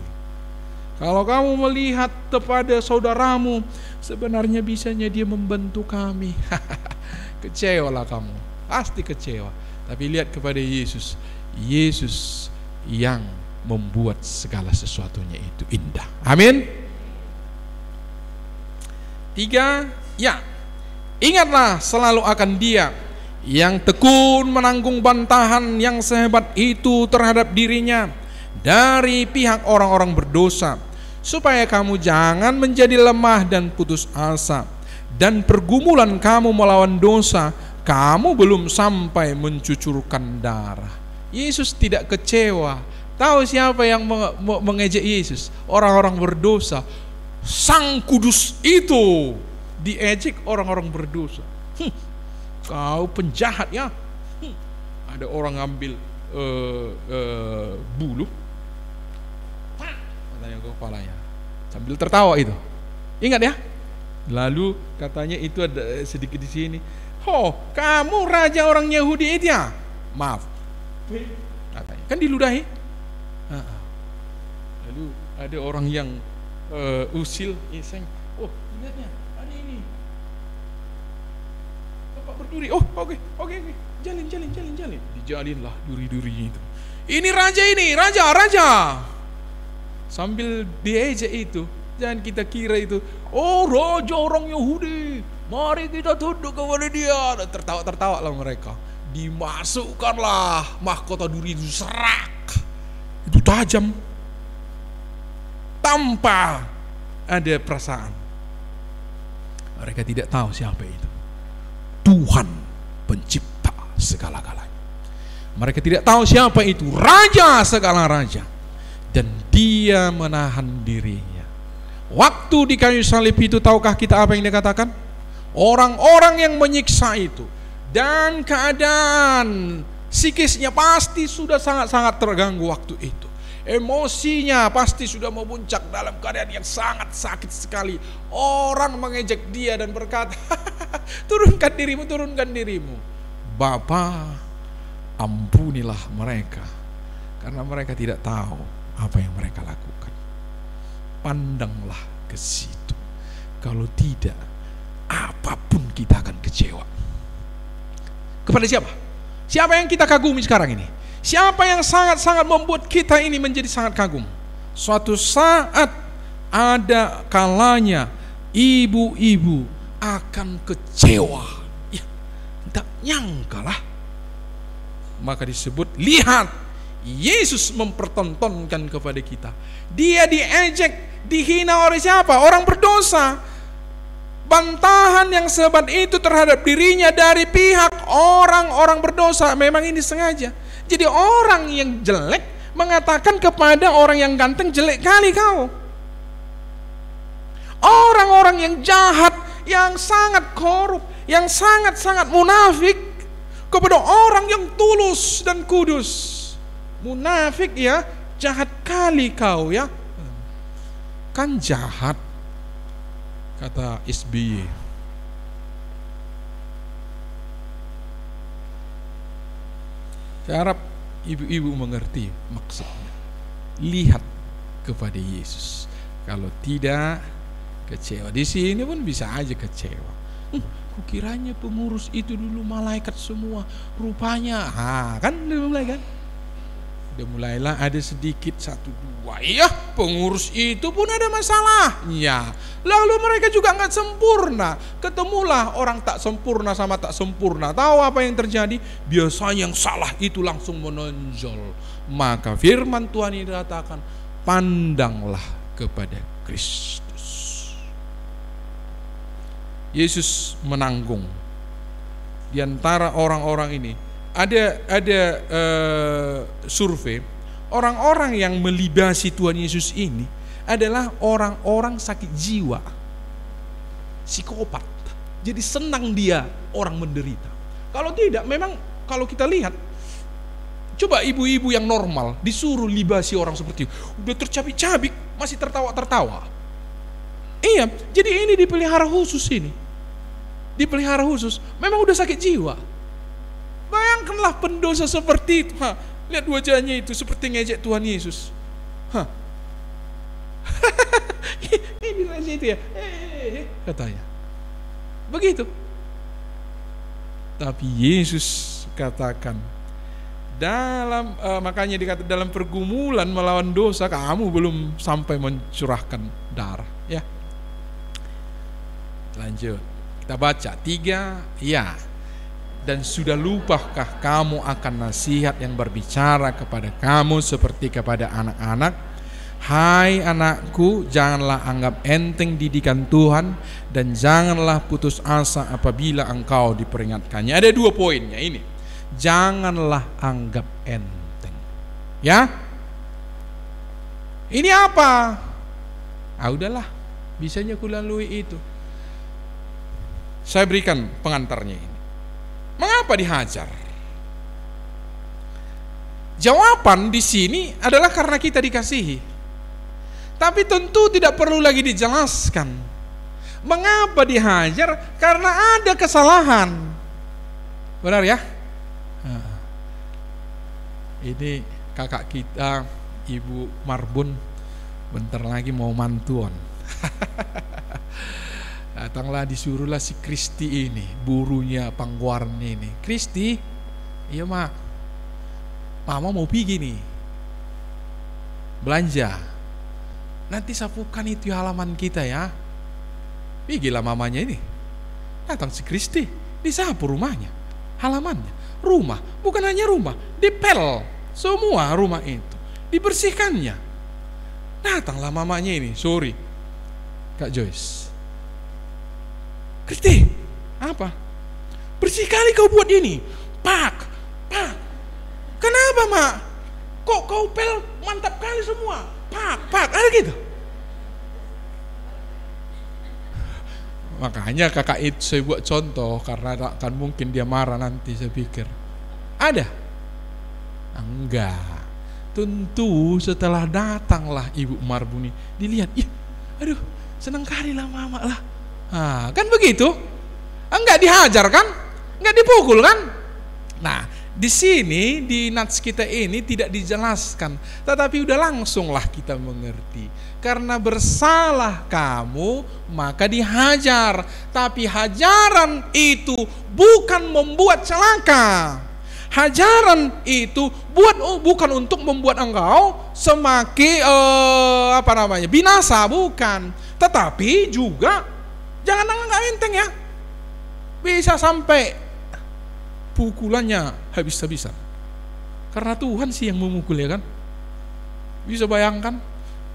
Kalau kamu melihat kepada saudaramu, sebenarnya bisanya dia membantu kami, kecewalah kamu. Pasti kecewa. Tapi lihat kepada Yesus. Yesus yang membuat segala sesuatunya itu indah. Amin. 3, ya, ingatlah selalu akan Dia yang tekun menanggung bantahan yang sehebat itu terhadap dirinya dari pihak orang-orang berdosa, supaya kamu jangan menjadi lemah dan putus asa. Dan pergumulan kamu melawan dosa, kamu belum sampai mencucurkan darah. Yesus tidak kecewa. Tahu siapa yang mengejek Yesus? Orang-orang berdosa. Sang Kudus itu diejek orang-orang berdosa. Kau penjahat ya. Ada orang ngambil bulu, katanya ke kepalanya, sambil tertawa itu. Ingat ya. Lalu katanya itu ada sedikit di sini. Kamu raja orang Yahudi itu ya? Maaf, katanya. Kan diludahi. Lalu ada orang yang usil, iseng. Lihatnya, ada ini. Bapak berduri. Oke. Jalin. Dijalinlah duri-duri itu. Ini raja. Sambil diejek itu, jangan kita kira itu, raja orang Yahudi, mari kita tunduk kepada dia. Tertawa lah mereka. Dimasukkanlah mahkota duri itu, serak. Itu tajam. Tanpa ada perasaan. Mereka tidak tahu siapa itu. Tuhan pencipta segala-galanya. Mereka tidak tahu siapa itu Raja segala raja. Dan dia menahan dirinya. Waktu di kayu salib itu, tahukah kita apa yang dia katakan? Orang-orang yang menyiksa itu dan keadaan psikisnya pasti sudah sangat-sangat terganggu waktu itu. Emosinya pasti sudah memuncak dalam keadaan yang sangat sakit sekali. Orang mengejek dia dan berkata, turunkan dirimu, turunkan dirimu. Bapa, ampunilah mereka, karena mereka tidak tahu apa yang mereka lakukan. Pandanglah ke situ. Kalau tidak, apapun kita akan kecewa. Kepada siapa? Siapa yang kita kagumi sekarang ini? Siapa yang sangat-sangat membuat kita ini menjadi sangat kagum? Suatu saat ada kalanya ibu-ibu akan kecewa. Ya, tidak nyangkalah. Maka disebut, lihat, Yesus mempertontonkan kepada kita. Dia diejek, dihina oleh siapa? Orang berdosa. Bantahan yang sehebat itu terhadap dirinya dari pihak orang-orang berdosa. Memang ini sengaja. Jadi orang yang jelek mengatakan kepada orang yang ganteng, jelek kali kau. Orang-orang yang jahat, yang sangat korup, yang sangat-sangat munafik kepada orang yang tulus dan kudus. Munafik ya, jahat kali kau ya. Kan jahat, kata SBY. Saya harap ibu-ibu mengerti maksudnya. Lihat kepada Yesus. Kalau tidak, kecewa. Di sini pun bisa aja kecewa. Kukiranya pengurus itu dulu malaikat semua. Rupanya, kan udah mulai kan? Udah mulailah ada sedikit satu dua. Iya, pengurus itu pun ada masalahnya. Lalu mereka juga nggak sempurna. Ketemulah orang tak sempurna sama tak sempurna. Tahu apa yang terjadi? Biasanya yang salah itu langsung menonjol. Maka firman Tuhan ini dikatakan, pandanglah kepada Kristus. Yesus menanggung. Di antara orang-orang ini ada survei, orang-orang yang melibasi Tuhan Yesus ini adalah orang-orang sakit jiwa, psikopat. Jadi senang dia orang menderita. Kalau tidak, memang kalau kita lihat, coba ibu-ibu yang normal disuruh libasi orang seperti itu, udah tercabik-cabik masih tertawa-tertawa. Iya, jadi ini dipelihara khusus ini. Dipelihara khusus, memang udah sakit jiwa. Bayangkanlah pendosa seperti itu. Lihat wajahnya itu seperti ngejek Tuhan Yesus. Ini wajah itu ya, katanya. Begitu. Tapi Yesus katakan, makanya dikatakan dalam pergumulan melawan dosa kamu belum sampai mencurahkan darah. Ya. Lanjut. Kita baca 3, ya. Dan sudah lupakah kamu akan nasihat yang berbicara kepada kamu seperti kepada anak-anak? Hai anakku, janganlah anggap enteng didikan Tuhan, dan janganlah putus asa apabila engkau diperingatkannya. Ada 2 poinnya ini. Janganlah anggap enteng. Ya? Ini apa? Udahlah, bisanya kulalui itu. Saya berikan pengantarnya ini. Mengapa dihajar? Jawaban di sini adalah karena kita dikasihi. Tapi tentu tidak perlu lagi dijelaskan. Mengapa dihajar? Karena ada kesalahan. Benar ya? Ini kakak kita, Ibu Marbun, bentar lagi mau mantuan. Datanglah, disuruhlah si Kristi ini, burunya Pangwarni ini. Kristi, iya mak, mama mau pergi nih, belanja. Nanti sapukan itu halaman kita ya. Pergilah mamanya ini. Datang si Kristi, disapu rumahnya, halamannya. rumah. Bukan hanya rumah, dipel semua rumah itu, dibersihkannya. Datanglah mamanya ini, sorry Kak Joyce, Kristi, apa? Bersih kali kau buat ini. Pak, kenapa mak? Kok kau pel mantap kali semua? Pak, ada gitu. Makanya kakak itu saya buat contoh, karena tak akan mungkin dia marah nanti, saya pikir. Ada? Enggak. Tentu setelah datanglah Ibu Marbuni, dilihat, aduh senang kali lah mama lah. Kan begitu? Enggak dihajar kan? Enggak dipukul kan? Nah, di sini di nats kita ini tidak dijelaskan, tetapi udah langsunglah kita mengerti. Karena bersalah kamu, maka dihajar. Tapi hajaran itu bukan membuat celaka. Hajaran itu bukan untuk membuat engkau semakin binasa, bukan. Tetapi juga jangan anggap enteng ya. Bisa sampai pukulannya habis-habisan. Karena Tuhan sih yang memukul, ya kan? Bisa bayangkan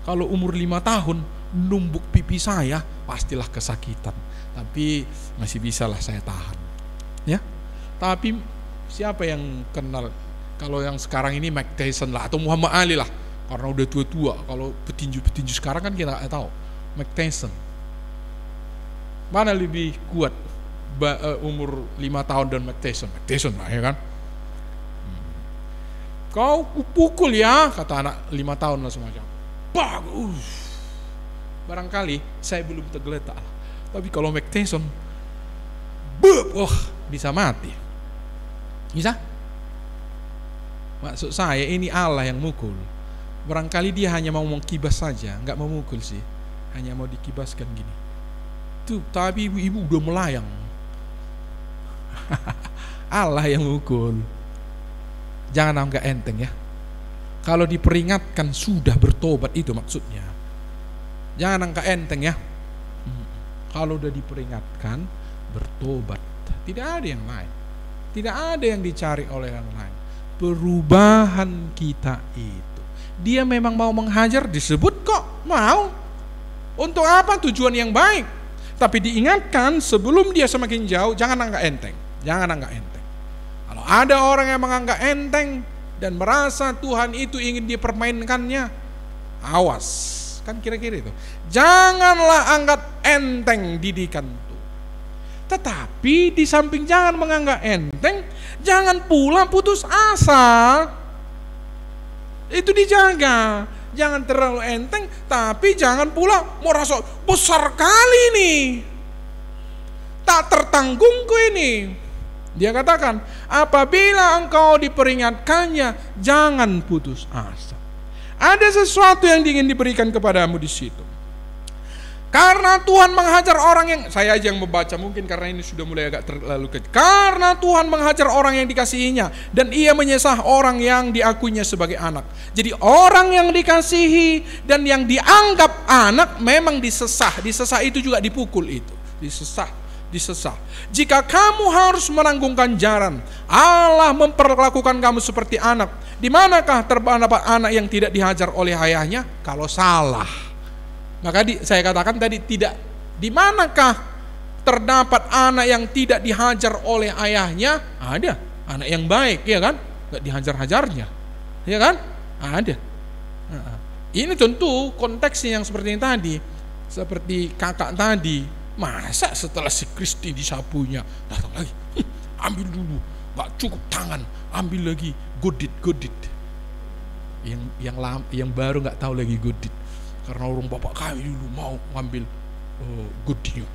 kalau umur 5 tahun numbuk pipi saya, pastilah kesakitan. Tapi masih bisalah saya tahan. Ya. Tapi siapa yang kenal? Kalau yang sekarang ini Mike Tyson lah, atau Muhammad Ali lah, karena udah tua-tua. Kalau petinju-petinju sekarang kan kita nggak tahu. Mike Tyson, mana lebih kuat umur 5 tahun dan Mike Tyson? Mike Tyson lah, ya kan? Kau pukul ya, kata anak 5 tahun lah semacam. Bagus. Barangkali saya belum tergeletak, tapi kalau Mike Tyson, bisa mati. Bisa? Maksud saya ini Allah yang mukul. Barangkali dia hanya mau mengkibas saja, nggak mau mukul sih, hanya mau dikibaskan gini. Tuh, tapi ibu-ibu udah melayang. Allah yang mukul. Jangan anggap enteng ya. Kalau diperingatkan sudah bertobat, itu maksudnya. Jangan anggap enteng ya. Kalau udah diperingatkan bertobat, tidak ada yang lain. Tidak ada yang dicari oleh yang lain. Perubahan kita itu. Dia memang mau menghajar, disebut kok mau. Untuk apa? Tujuan yang baik. Tapi diingatkan sebelum dia semakin jauh, jangan anggap enteng. Jangan anggap enteng. Kalau ada orang yang menganggap enteng dan merasa Tuhan itu ingin dipermainkannya, awas. Kan kira-kira itu. Janganlah anggap enteng didikan itu. Tetapi di samping jangan menganggap enteng, jangan pula putus asa. Itu dijaga. Jangan terlalu enteng, tapi jangan pula merasa besar kali nih, tak tertanggungku ini. Dia katakan, apabila engkau diperingatkannya, jangan putus asa. Ada sesuatu yang ingin diberikan kepadamu di situ. Karena Tuhan menghajar orang yang, saya aja yang membaca mungkin karena ini sudah mulai agak terlalu kecil. Karena Tuhan menghajar orang yang dikasihinya, dan ia menyesah orang yang diakuinya sebagai anak. Jadi orang yang dikasihi dan yang dianggap anak memang disesah. Disesah itu juga dipukul itu. Disesah. Jika kamu harus menanggung ganjaran, Allah memperlakukan kamu seperti anak. Di manakah terdapat anak yang tidak dihajar oleh ayahnya? Kalau salah. Maka saya katakan tadi, tidak. Di manakah terdapat anak yang tidak dihajar oleh ayahnya? Ada. Anak yang baik, ya kan? Gak dihajar-hajarnya, ya kan? Ada. Ini tentu konteksnya yang seperti yang tadi. Seperti kakak tadi. Masa setelah si Kristi disapunya datang lagi, ambil dulu, gak cukup tangan, ambil lagi, godit. Yang baru gak tahu lagi godit. Karena orang bapak kami dulu mau ngambil gudingnya,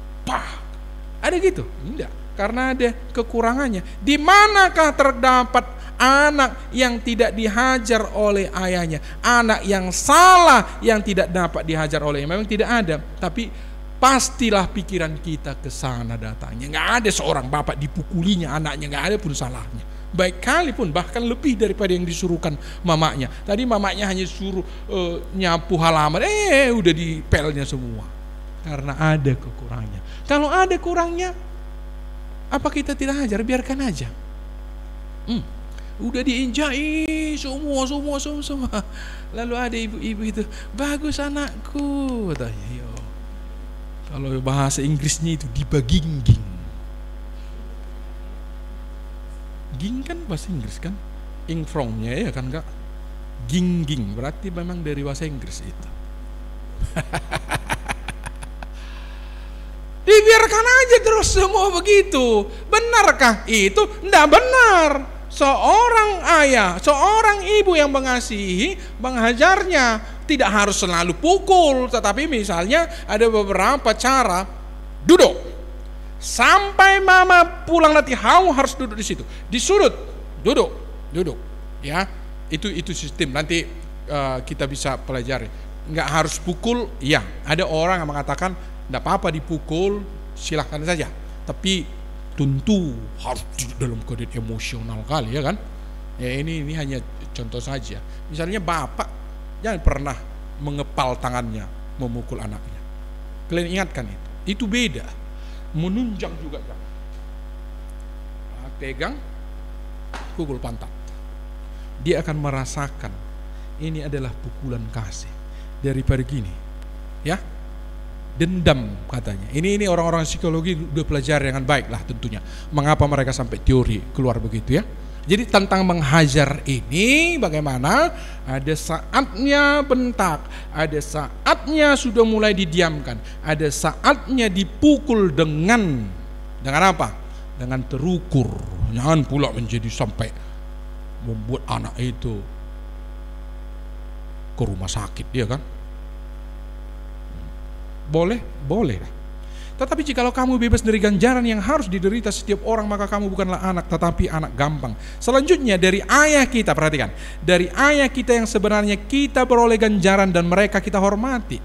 ada gitu? Enggak, karena ada kekurangannya. Di manakah terdapat anak yang tidak dihajar oleh ayahnya? Anak yang salah yang tidak dapat dihajar oleh ayahnya? Memang tidak ada, tapi pastilah pikiran kita ke sana datangnya. Nggak ada seorang bapak dipukulinya anaknya, nggak ada pun salahnya. Baik kali pun, bahkan lebih daripada yang disuruhkan mamanya. Tadi mamanya hanya suruh nyapu halaman, udah dipelnya semua. Karena ada kekurangannya. Kalau ada kurangnya, apa kita tidak hajar? Biarkan aja. Udah diinjai semua. Lalu ada ibu-ibu itu, bagus anakku, katanya. Yo. Kalau bahasa Inggrisnya itu dibagingging. Ging kan bahasa Inggris kan, ing from-nya ya kan Kak. Ging, berarti memang dari bahasa Inggris itu. Dibiarkan aja terus semua begitu. Benarkah itu? Tidak benar. Seorang ayah, seorang ibu yang mengasihi, menghajarnya tidak harus selalu pukul, tetapi misalnya ada beberapa cara. Duduk sampai mama pulang nanti, kamu harus duduk di situ, di sudut, duduk, ya. Itu sistem nanti kita bisa pelajari. Nggak harus pukul, ya. Ada orang yang mengatakan tidak apa-apa dipukul, silahkan saja. Tapi tentu harus dalam keadaan emosional kali ya kan. Ya ini hanya contoh saja. Misalnya bapak jangan pernah mengepal tangannya memukul anaknya. Kalian ingatkan itu. Itu beda. Menunjang juga kan. Pegang, pukul pantat. Dia akan merasakan ini adalah pukulan kasih daripada gini. Ya. Dendam katanya. Ini orang-orang psikologi udah pelajari dengan baik lah tentunya. Mengapa mereka sampai teori keluar begitu ya. Jadi tentang menghajar ini bagaimana ada saatnya bentak, ada saatnya sudah mulai didiamkan, ada saatnya dipukul dengan apa? Dengan terukur. Jangan pula menjadi sampai membuat anak itu ke rumah sakit ya kan. Boleh lah. Tetapi jikalau kamu bebas dari ganjaran yang harus diderita setiap orang, maka kamu bukanlah anak, tetapi anak gampang. Selanjutnya dari ayah kita, perhatikan. Dari ayah kita yang sebenarnya kita beroleh ganjaran dan mereka kita hormati.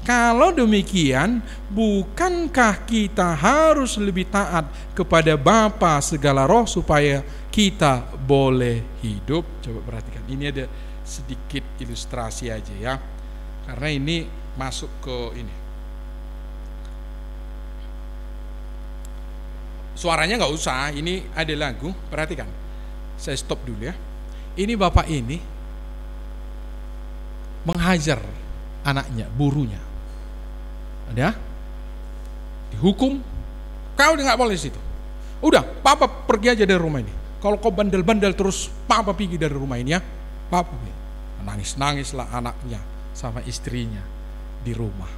Kalau demikian, bukankah kita harus lebih taat kepada Bapa segala roh supaya kita boleh hidup? Coba perhatikan. Ini ada sedikit ilustrasi aja ya. Karena ini masuk ke ini. Suaranya nggak usah, ini ada lagu, perhatikan. Saya stop dulu ya. Ini bapak ini menghajar anaknya, burunya. Ada? Dihukum, kau udah nggak boleh di situ. Udah, papa pergi aja dari rumah ini. Kalau kau bandel-bandel terus, papa pergi dari rumah ini ya. Papa nangis-nangislah anaknya sama istrinya di rumah.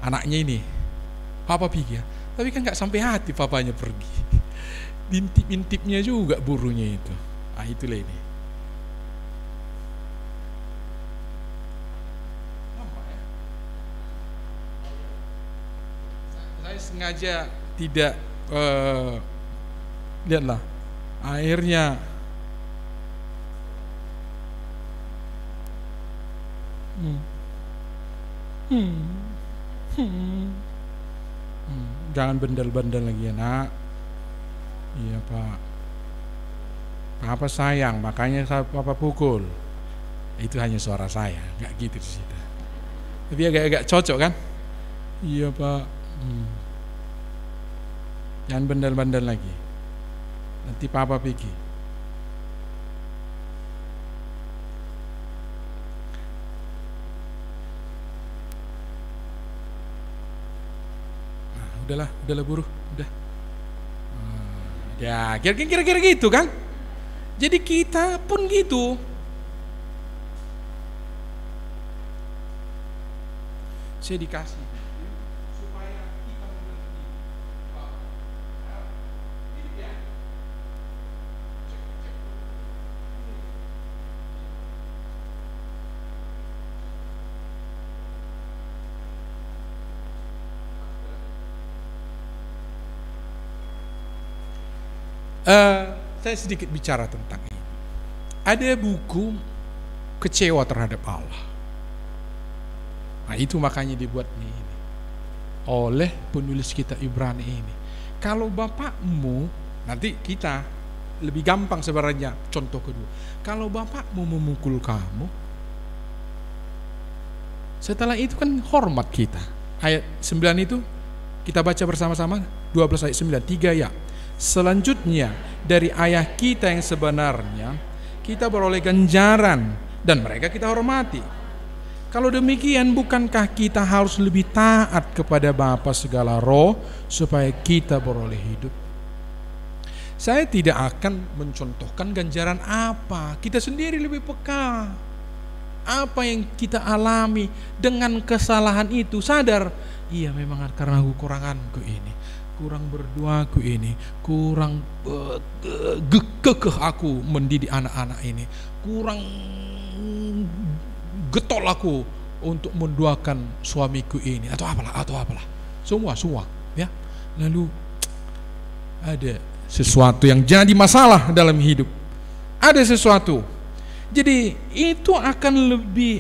Anaknya ini, papa pergi ya. Tapi kan gak sampai hati papanya pergi. Intip-intipnya juga burunya itu. Ah itulah ini. Saya sengaja tidak lihatlah. Akhirnya jangan bandel-bandel lagi ya nak. Iya pak, papa sayang makanya papa pukul. Itu hanya suara saya, nggak gitu di situ. Tapi agak cocok kan? Iya pak. Jangan bandel-bandel lagi. Nanti papa pergi. Udahlah buruh, udah. Ya, kira-kira gitu kan? Jadi kita pun gitu. Saya dikasih supaya kita mengerti. Saya sedikit bicara tentang ini. Ada buku kecewa terhadap Allah. Nah itu makanya dibuat ini oleh penulis kita Ibrani ini. Kalau bapakmu, nanti kita lebih gampang sebenarnya. Contoh kedua, kalau bapakmu memukul kamu, setelah itu kan hormat kita. Ayat 9 itu kita baca bersama-sama, 12 ayat 9, 3 ya. Selanjutnya dari ayah kita yang sebenarnya, kita beroleh ganjaran dan mereka kita hormati. Kalau demikian, bukankah kita harus lebih taat kepada Bapa segala roh supaya kita beroleh hidup? Saya tidak akan mencontohkan ganjaran apa, kita sendiri lebih peka. Apa yang kita alami dengan kesalahan itu, sadar, iya memang karena kekuranganku ini, kurang berdoaku ini, kurang kekeh aku mendidik anak-anak ini, kurang getol aku untuk mendoakan suamiku ini, atau apalah, semua ya. Lalu ada sesuatu yang jadi masalah dalam hidup, ada sesuatu. Jadi itu akan lebih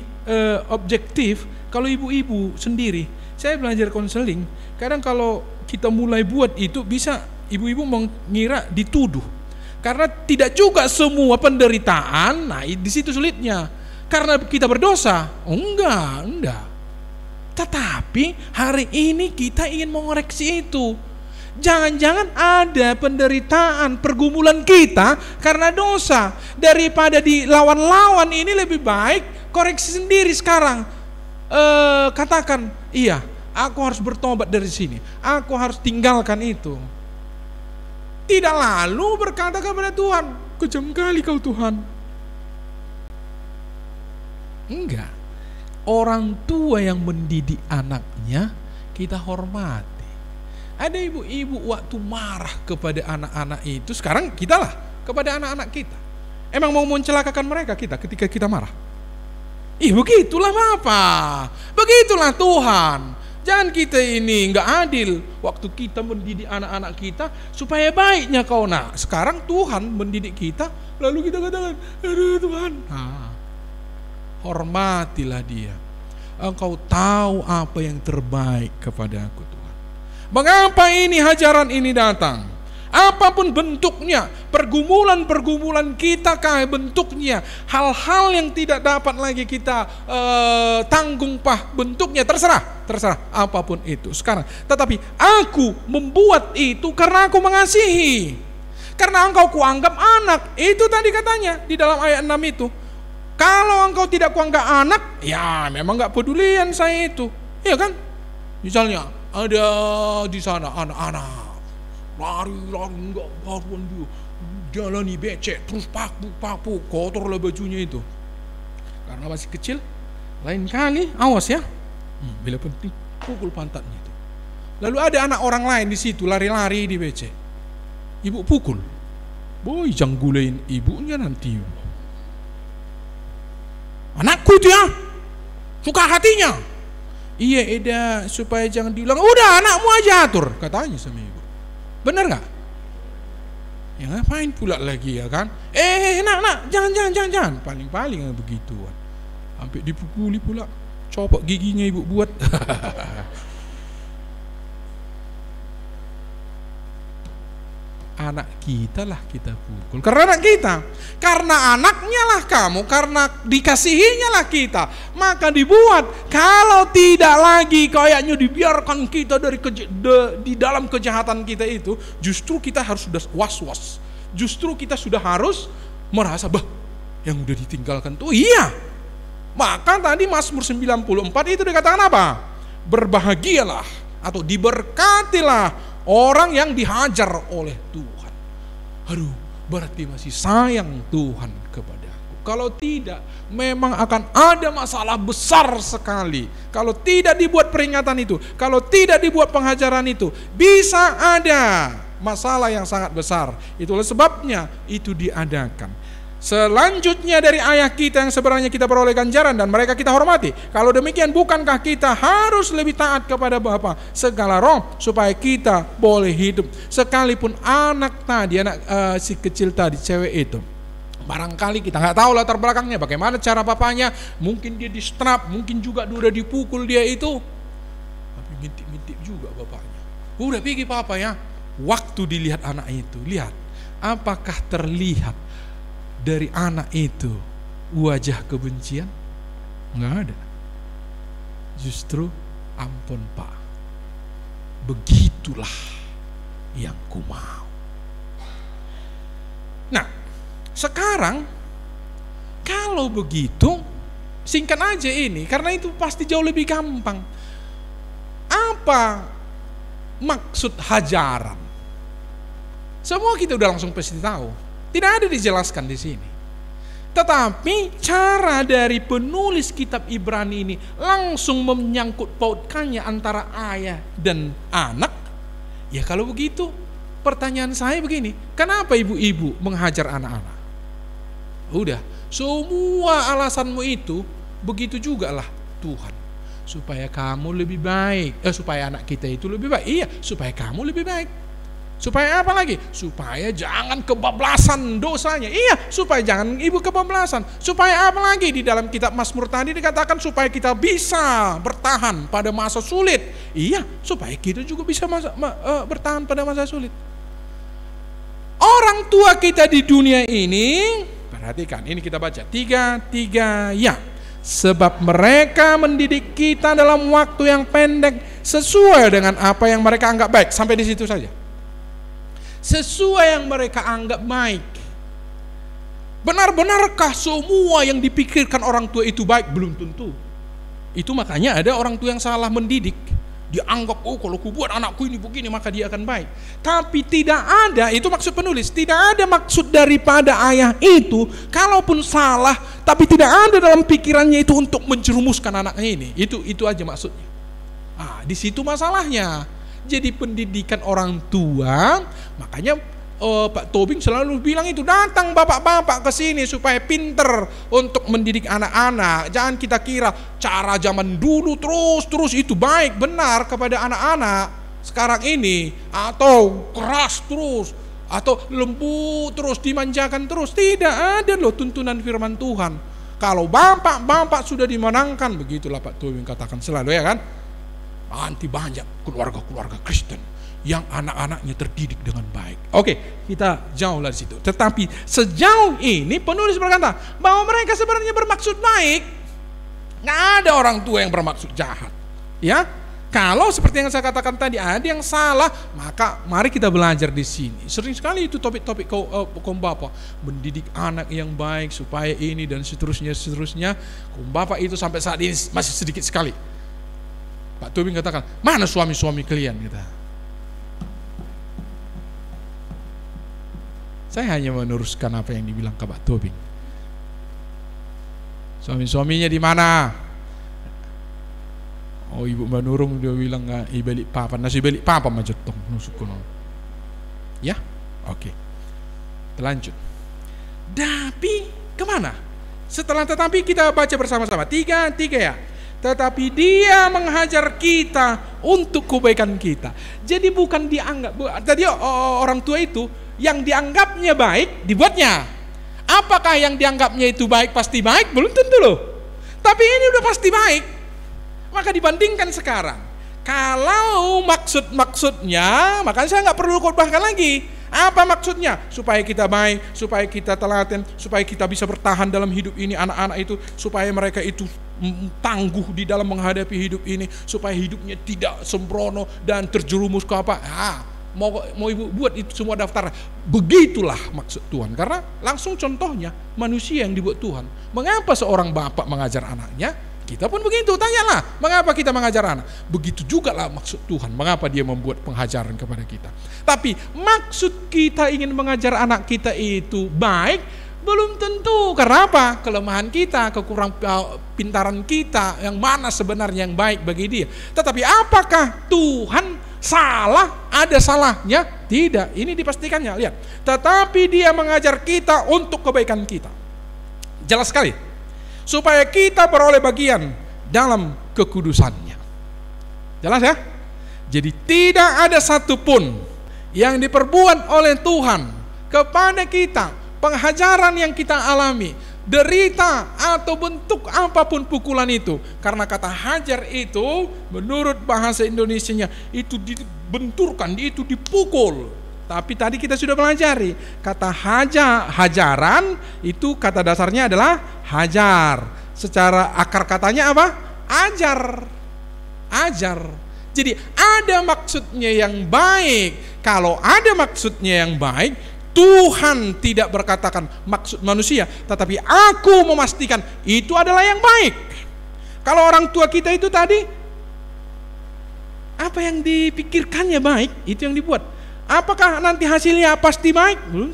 objektif kalau ibu-ibu sendiri. Saya belajar konseling, kadang kalau kita mulai buat itu bisa ibu-ibu mengira dituduh, karena tidak juga semua penderitaan. Nah, di situ sulitnya. Karena kita berdosa? Enggak. Tetapi hari ini kita ingin mengoreksi itu. Jangan-jangan ada penderitaan, pergumulan kita karena dosa. Daripada dilawan-lawan, ini lebih baik koreksi sendiri sekarang. Katakan, iya, aku harus bertobat dari sini, aku harus tinggalkan itu. Tidak lalu berkata kepada Tuhan, kejam kali kau Tuhan. Enggak. Orang tua yang mendidik anaknya kita hormati. Ada ibu-ibu waktu marah kepada anak-anak itu, sekarang kita lah kepada anak-anak kita. Emang mau mencelakakan mereka kita ketika kita marah? Begitulah Bapak, begitulah Tuhan. Jangan kita ini enggak adil waktu kita mendidik anak-anak kita supaya baiknya kau. Nah, sekarang Tuhan mendidik kita, lalu kita katakan, aduh Tuhan. Hormatilah dia. Engkau tahu apa yang terbaik kepada aku Tuhan. Mengapa ini hajaran ini datang? Apapun bentuknya, pergumulan-pergumulan kita kayak bentuknya, hal-hal yang tidak dapat lagi kita tanggung bentuknya, terserah apapun itu sekarang. Tetapi aku membuat itu karena aku mengasihi. Karena engkau kuanggap anak. Itu tadi katanya di dalam ayat 6 itu. Kalau engkau tidak kuanggap anak, ya memang gak pedulian saya itu. Iya kan? Misalnya ada di sana anak-anak lari enggak karuan dia, jalani becek terus paku kotorlah bajunya itu. Karena masih kecil, lain kali awas ya. Bila penting pukul pantatnya itu. Lalu ada anak orang lain di situ lari-lari di becek. Ibu pukul. Boy, jangan gulain ibunya nanti. Anakku itu ya, suka hatinya. Iya Eda, supaya jangan diulang. Udah anakmu aja atur, katanya sama ibu. Bener gak? Ya ngapain pula lagi ya kan? Nak, jangan. Paling-paling begituan. Sampai dipukuli pula, copot giginya ibu buat. Anak kita lah kita pukul. Karena anak kita, karena anaknya lah kamu, karena dikasihinya lah kita, maka dibuat. Kalau tidak lagi kayaknya dibiarkan kita di dalam kejahatan kita itu, justru kita harus sudah was-was. Justru kita sudah harus merasa, yang udah ditinggalkan tuh iya. Maka tadi Mazmur 94 itu dikatakan apa? Berbahagialah atau diberkatilah orang yang dihajar oleh Tuhan. Aduh, berarti masih sayang Tuhan kepadaku. Kalau tidak, memang akan ada masalah besar sekali. Kalau tidak dibuat peringatan itu, kalau tidak dibuat pengajaran itu, bisa ada masalah yang sangat besar. Itulah sebabnya itu diadakan. Selanjutnya dari ayah kita yang sebenarnya kita peroleh ganjaran dan mereka kita hormati. Kalau demikian, bukankah kita harus lebih taat kepada Bapa segala roh supaya kita boleh hidup? Sekalipun anak tadi, si kecil tadi, cewek itu, barangkali kita nggak tahu latar belakangnya, bagaimana cara papanya, mungkin dia di-strap, mungkin juga udah dipukul dia itu, tapi ngintip-ngintip juga bapaknya. Udah pergi papa ya. Waktu dilihat anak itu, lihat apakah terlihat dari anak itu wajah kebencian? Enggak ada. Justru ampun Pak, begitulah yang ku mau. Nah, sekarang kalau begitu singkat aja ini, karena itu pasti jauh lebih gampang. Apa maksud hajaran? Semua kita udah langsung pasti tahu. Tidak ada dijelaskan di sini. Tetapi cara dari penulis kitab Ibrani ini langsung menyangkut pautkannya antara ayah dan anak. Ya kalau begitu, pertanyaan saya begini, kenapa ibu-ibu menghajar anak-anak? Udah, semua alasanmu itu begitu juga lah Tuhan. Supaya kamu lebih baik, supaya anak kita itu lebih baik. Iya, supaya kamu lebih baik. Supaya apa lagi? Supaya jangan kebablasan dosanya. Iya, supaya jangan ibu kebablasan. Supaya apa lagi? Di dalam kitab Mazmur tadi dikatakan supaya kita bisa bertahan pada masa sulit. Iya, supaya kita juga bisa bertahan pada masa sulit. Orang tua kita di dunia ini, perhatikan, ini kita baca tiga ya. Sebab mereka mendidik kita dalam waktu yang pendek sesuai dengan apa yang mereka anggap baik. Sampai di situ saja. Sesuai yang mereka anggap baik. Benar-benarkah semua yang dipikirkan orang tua itu baik? Belum tentu. Itu makanya ada orang tua yang salah mendidik. Dia anggap, oh kalau ku buat anakku ini begini maka dia akan baik. Tapi tidak ada, itu maksud penulis, tidak ada maksud daripada ayah itu, kalaupun salah, tapi tidak ada dalam pikirannya itu untuk menjerumuskan anaknya ini. Itu aja maksudnya. Di situ masalahnya. Jadi pendidikan orang tua, makanya Pak Tobing selalu bilang itu, datang bapak-bapak ke sini supaya pinter untuk mendidik anak-anak. Jangan kita kira cara zaman dulu terus itu baik benar kepada anak-anak sekarang ini, atau keras terus, atau lembut terus, dimanjakan terus. Tidak ada loh tuntunan firman Tuhan. Kalau bapak-bapak sudah dimenangkan, begitulah Pak Tobing katakan selalu, ya kan? Nanti banyak keluarga-keluarga Kristen yang anak-anaknya terdidik dengan baik. Oke, kita jauh dari situ. Tetapi sejauh ini penulis berkata bahwa mereka sebenarnya bermaksud baik. Nggak ada orang tua yang bermaksud jahat. Ya, kalau seperti yang saya katakan tadi ada yang salah, maka mari kita belajar di sini. Sering sekali itu topik-topik kaum bapak, mendidik anak yang baik supaya ini dan seterusnya. Kaum bapak itu sampai saat ini masih sedikit sekali. Pak Tobing katakan, mana suami-suami kalian? Kita. Saya hanya meneruskan apa yang dibilang ke Pak Tobing. Suami-suaminya di mana? Oh, Ibu Manurung dia bilang ibalik papa, nasi balik papa majotong nusukuno. Ya, oke. Lanjut. Tapi kemana? Setelah tetapi kita baca bersama-sama. Tiga ya. Tetapi dia menghajar kita untuk kebaikan kita. Jadi bukan dianggap, tadi orang tua itu yang dianggapnya baik dibuatnya. Apakah yang dianggapnya itu baik pasti baik? Belum tentu loh. Tapi ini udah pasti baik. Maka dibandingkan sekarang, kalau maksudnya, makanya saya nggak perlu khotbahkan lagi. Apa maksudnya? Supaya kita baik, supaya kita telaten, supaya kita bisa bertahan dalam hidup ini, anak-anak itu, supaya mereka itu tangguh di dalam menghadapi hidup ini, supaya hidupnya tidak sembrono dan terjerumus ke apa. Mau ibu buat itu semua daftar. Begitulah maksud Tuhan. Karena langsung contohnya manusia yang dibuat Tuhan. Mengapa seorang bapak mengajar anaknya? Kita pun begitu, tanyalah mengapa kita mengajar anak. Begitu juga lah maksud Tuhan, mengapa dia membuat pengajaran kepada kita. Tapi maksud kita ingin mengajar anak kita itu baik, belum tentu. Karena apa? Kelemahan kita, kekurang pintaran kita, yang mana sebenarnya yang baik bagi dia. Tetapi apakah Tuhan salah? Ada salahnya? Tidak, ini dipastikannya. Lihat, tetapi dia mengajar kita untuk kebaikan kita. Jelas sekali. Supaya kita beroleh bagian dalam kekudusannya. Jelas ya? Jadi tidak ada satupun yang diperbuat oleh Tuhan kepada kita, penghajaran yang kita alami, derita atau bentuk apapun pukulan itu. Karena kata hajar itu menurut bahasa Indonesianya itu dibenturkan, itu dipukul. Tapi tadi kita sudah pelajari kata hajaran itu kata dasarnya adalah hajar. Secara akar katanya apa? Ajar. Jadi ada maksudnya yang baik. Kalau ada maksudnya yang baik, Tuhan tidak berkatakan maksud manusia, tetapi aku memastikan itu adalah yang baik. Kalau orang tua kita itu tadi, apa yang dipikirkannya baik, itu yang dibuat. Apakah nanti hasilnya pasti baik? Belum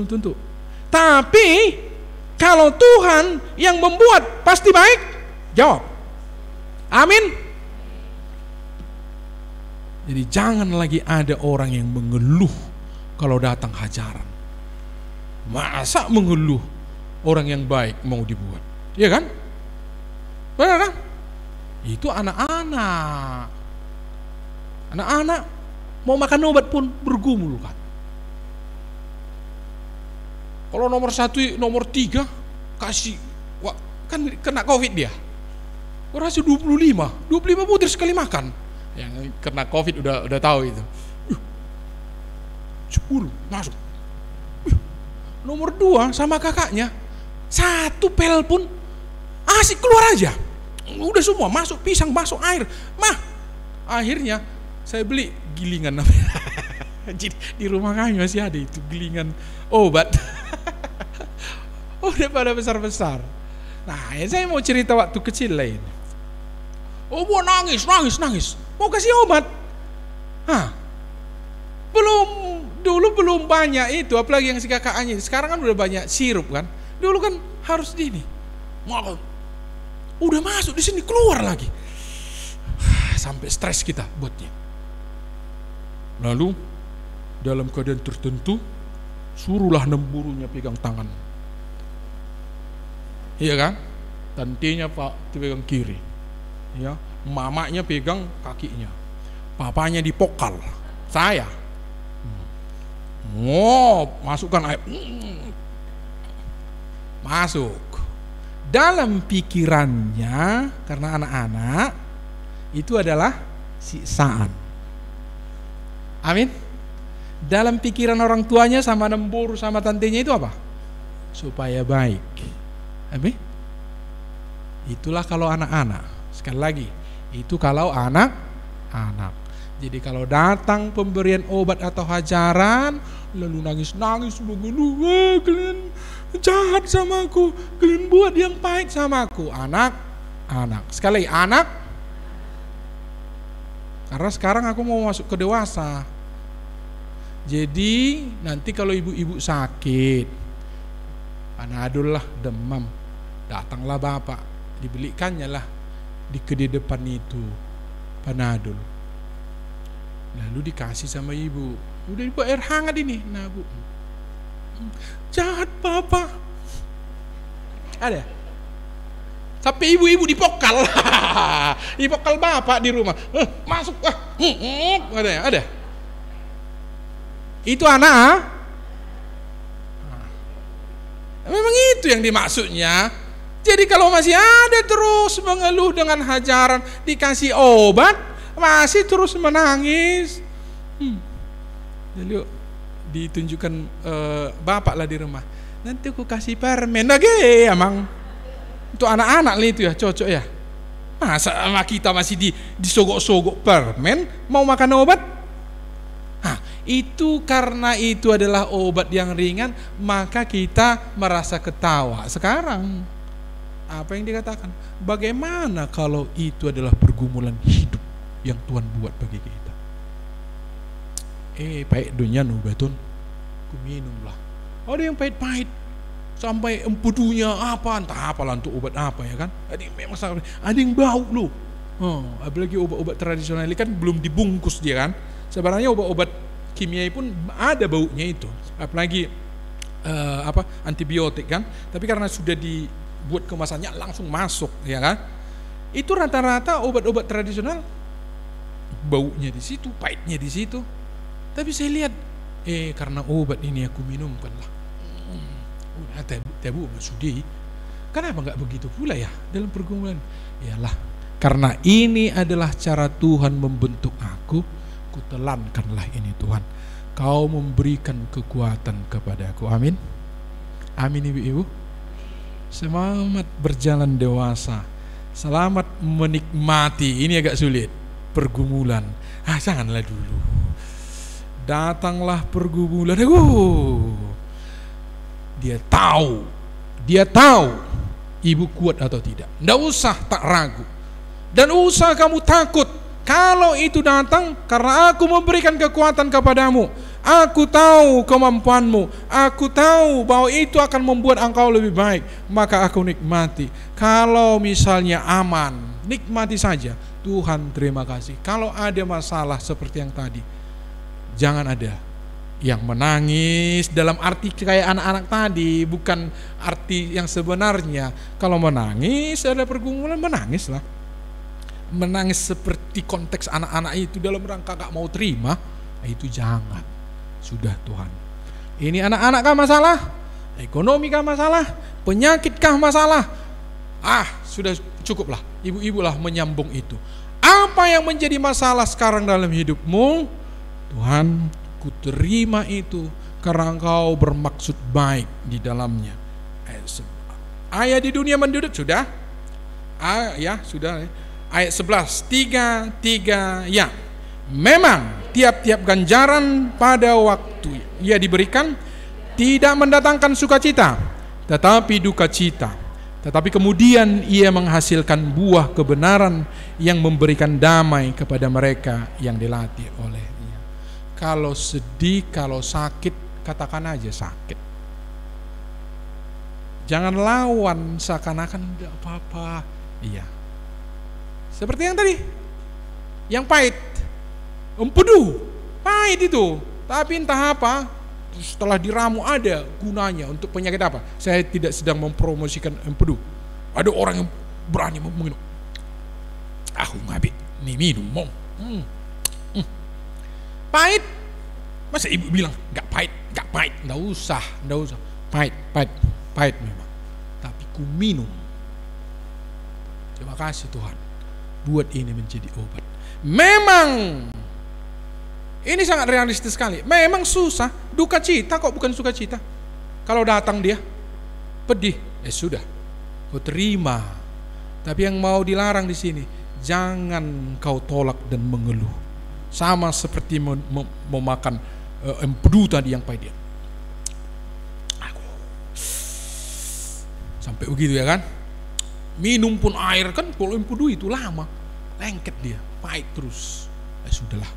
tentu. Tapi kalau Tuhan yang membuat pasti baik, jawab. Amin. Jadi jangan lagi ada orang yang mengeluh kalau datang hajaran. Masa mengeluh orang yang baik mau dibuat? Iya kan? Benar kan? Itu anak-anak. Anak-anak mau makan obat pun bergumul kan. Kalau nomor 1, nomor 3 kasih, wah, kan kena COVID dia. Rasa 25 butir sekali makan. Yang kena COVID udah tahu itu. 10 masuk. Nomor 2 sama kakaknya 1 pel pun asik keluar aja. Udah semua masuk pisang, masuk air. Akhirnya saya beli gilingan. Jadi di rumah kami masih ada itu gilingan obat. Udah pada besar-besar. Nah, saya mau cerita waktu kecil lain. Mau nangis. Mau kasih obat. Dulu belum banyak itu, apalagi yang si kakaknya. Sekarang kan udah banyak sirup kan. Dulu kan harus ini. Udah masuk di sini keluar lagi. Sampai stres kita buatnya. Lalu dalam keadaan tertentu suruhlah nemburunya pegang tangan. Iya kan? Tantenya Pak pegang kiri. Ya, mamanya pegang kakinya. Papanya dipokal. Saya masukkan air. Masuk. Dalam pikirannya, karena anak-anak itu adalah siksaan. Amin. Dalam pikiran orang tuanya sama nembur sama tantenya itu apa? Supaya baik. Amin. Itulah kalau anak-anak. Sekali lagi, itu kalau anak-anak. Jadi kalau datang pemberian obat atau hajaran, lalu nangis-nangis mengeluh, kalian jahat sama aku, kalian buat yang baik sama aku. Anak-anak. Sekali lagi, anak. Karena sekarang aku mau masuk ke dewasa. Jadi nanti kalau ibu-ibu sakit, Panadol lah, demam, datanglah bapak, dibelikannya lah di kedai depan itu Panadol. Lalu dikasih sama ibu, udah dibuat air hangat ini. Nah bu, jahat papa. Ada? Sampai ibu-ibu dipokal. Dipokal bapak di rumah. Masuk. Ada? Itu anak. Memang itu yang dimaksudnya. Jadi kalau masih ada terus mengeluh dengan hajaran, dikasih obat, masih terus menangis. Lalu ditunjukkan bapak lah di rumah. Nanti aku kasih permen lagi, emang. Untuk anak-anak lah itu ya, cocok ya. Masa sama kita masih disogok-sogok permen, mau makan obat? Itu karena itu adalah obat yang ringan, maka kita merasa ketawa. Sekarang apa yang dikatakan? Bagaimana kalau itu adalah pergumulan hidup yang Tuhan buat bagi kita? Pahit dunia nu beton, ku minumlah. Ada yang pahit-pahit sampai empedunya apa, entah apalah untuk obat apa ya kan? Ada yang bau loh. Apalagi obat-obat tradisional ini kan belum dibungkus dia kan. Sebenarnya obat-obat kimia pun ada baunya itu, apalagi antibiotik kan. Tapi karena sudah dibuat kemasannya langsung masuk ya kan. Itu rata-rata obat-obat tradisional baunya di situ, pahitnya di situ. Tapi saya lihat karena obat ini aku minumkan lah. Tabu masudi. Kenapa enggak begitu pula ya dalam pergumulan? Iyalah, karena ini adalah cara Tuhan membentuk aku. Kutelankanlah ini Tuhan. Kau memberikan kekuatan kepadaku. Amin. Amin ibu-ibu. Selamat berjalan dewasa. Selamat menikmati. Ini agak sulit. Pergumulan. Janganlah dulu. Datanglah pergumulan. Dia tahu ibu kuat atau tidak. Nggak usah tak ragu. Dan usah kamu takut kalau itu datang, karena aku memberikan kekuatan kepadamu. Aku tahu kemampuanmu. Aku tahu bahwa itu akan membuat engkau lebih baik. Maka aku nikmati. Kalau misalnya aman, nikmati saja. Tuhan terima kasih. Kalau ada masalah seperti yang tadi, jangan ada yang menangis dalam arti kayak anak-anak tadi, bukan arti yang sebenarnya. Kalau menangis ada pergumulan, menangislah. Menangis seperti konteks anak-anak itu dalam rangka gak mau terima, itu jangan. Sudah Tuhan. Ini anak-anak kah masalah? Ekonomi kah masalah? Penyakit kah masalah? Sudah cukuplah. Ibu-ibu lah menyambung itu. Apa yang menjadi masalah sekarang dalam hidupmu? Tuhan, ku terima itu karena engkau bermaksud baik di dalamnya. Ayat di dunia menduduk sudah? Sudah. Ayat 11, 3 ya. Memang tiap-tiap ganjaran pada waktu ia diberikan tidak mendatangkan sukacita, tetapi duka cita. Tetapi kemudian ia menghasilkan buah kebenaran yang memberikan damai kepada mereka yang dilatih olehnya. Kalau sedih, kalau sakit, katakan aja sakit. Jangan lawan seakan-akan tidak apa-apa. Iya. Seperti yang tadi, yang pahit, empedu, pahit itu. Tapi entah apa, setelah diramu ada gunanya untuk penyakit apa. Saya tidak sedang mempromosikan empedu. Ada orang yang berani minum. Aku ngabik, nih minum. Pahit. Masa ibu bilang gak pahit, nggak usah. Pahit memang. Tapi ku minum. Terima kasih Tuhan. Buat ini menjadi obat. Memang ini sangat realistis sekali. Memang susah, duka cita kok bukan sukacita. Kalau datang dia pedih, sudah, kau terima. Tapi yang mau dilarang di sini, jangan kau tolak dan mengeluh. Sama seperti memakan empedu tadi yang pahit dia. Sampai begitu ya kan? Minum pun air kan, kalau empedu itu lama, lengket dia, pahit terus. Sudahlah,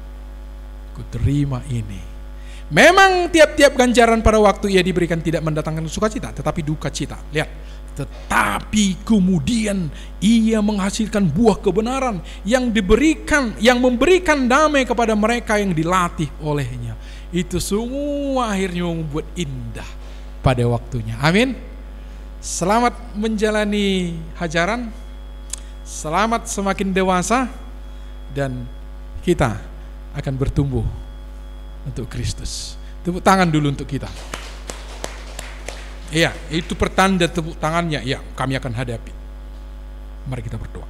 ku terima ini. Memang tiap-tiap ganjaran pada waktu ia diberikan tidak mendatangkan sukacita, tetapi duka cita. Lihat, tetapi kemudian ia menghasilkan buah kebenaran yang memberikan damai kepada mereka yang dilatih olehnya. Itu semua akhirnya membuat indah pada waktunya. Amin. Selamat menjalani hajaran, selamat semakin dewasa, dan kita akan bertumbuh untuk Kristus. Tepuk tangan dulu untuk kita. Iya, itu pertanda tepuk tangannya. Ya, kami akan hadapi. Mari kita berdoa.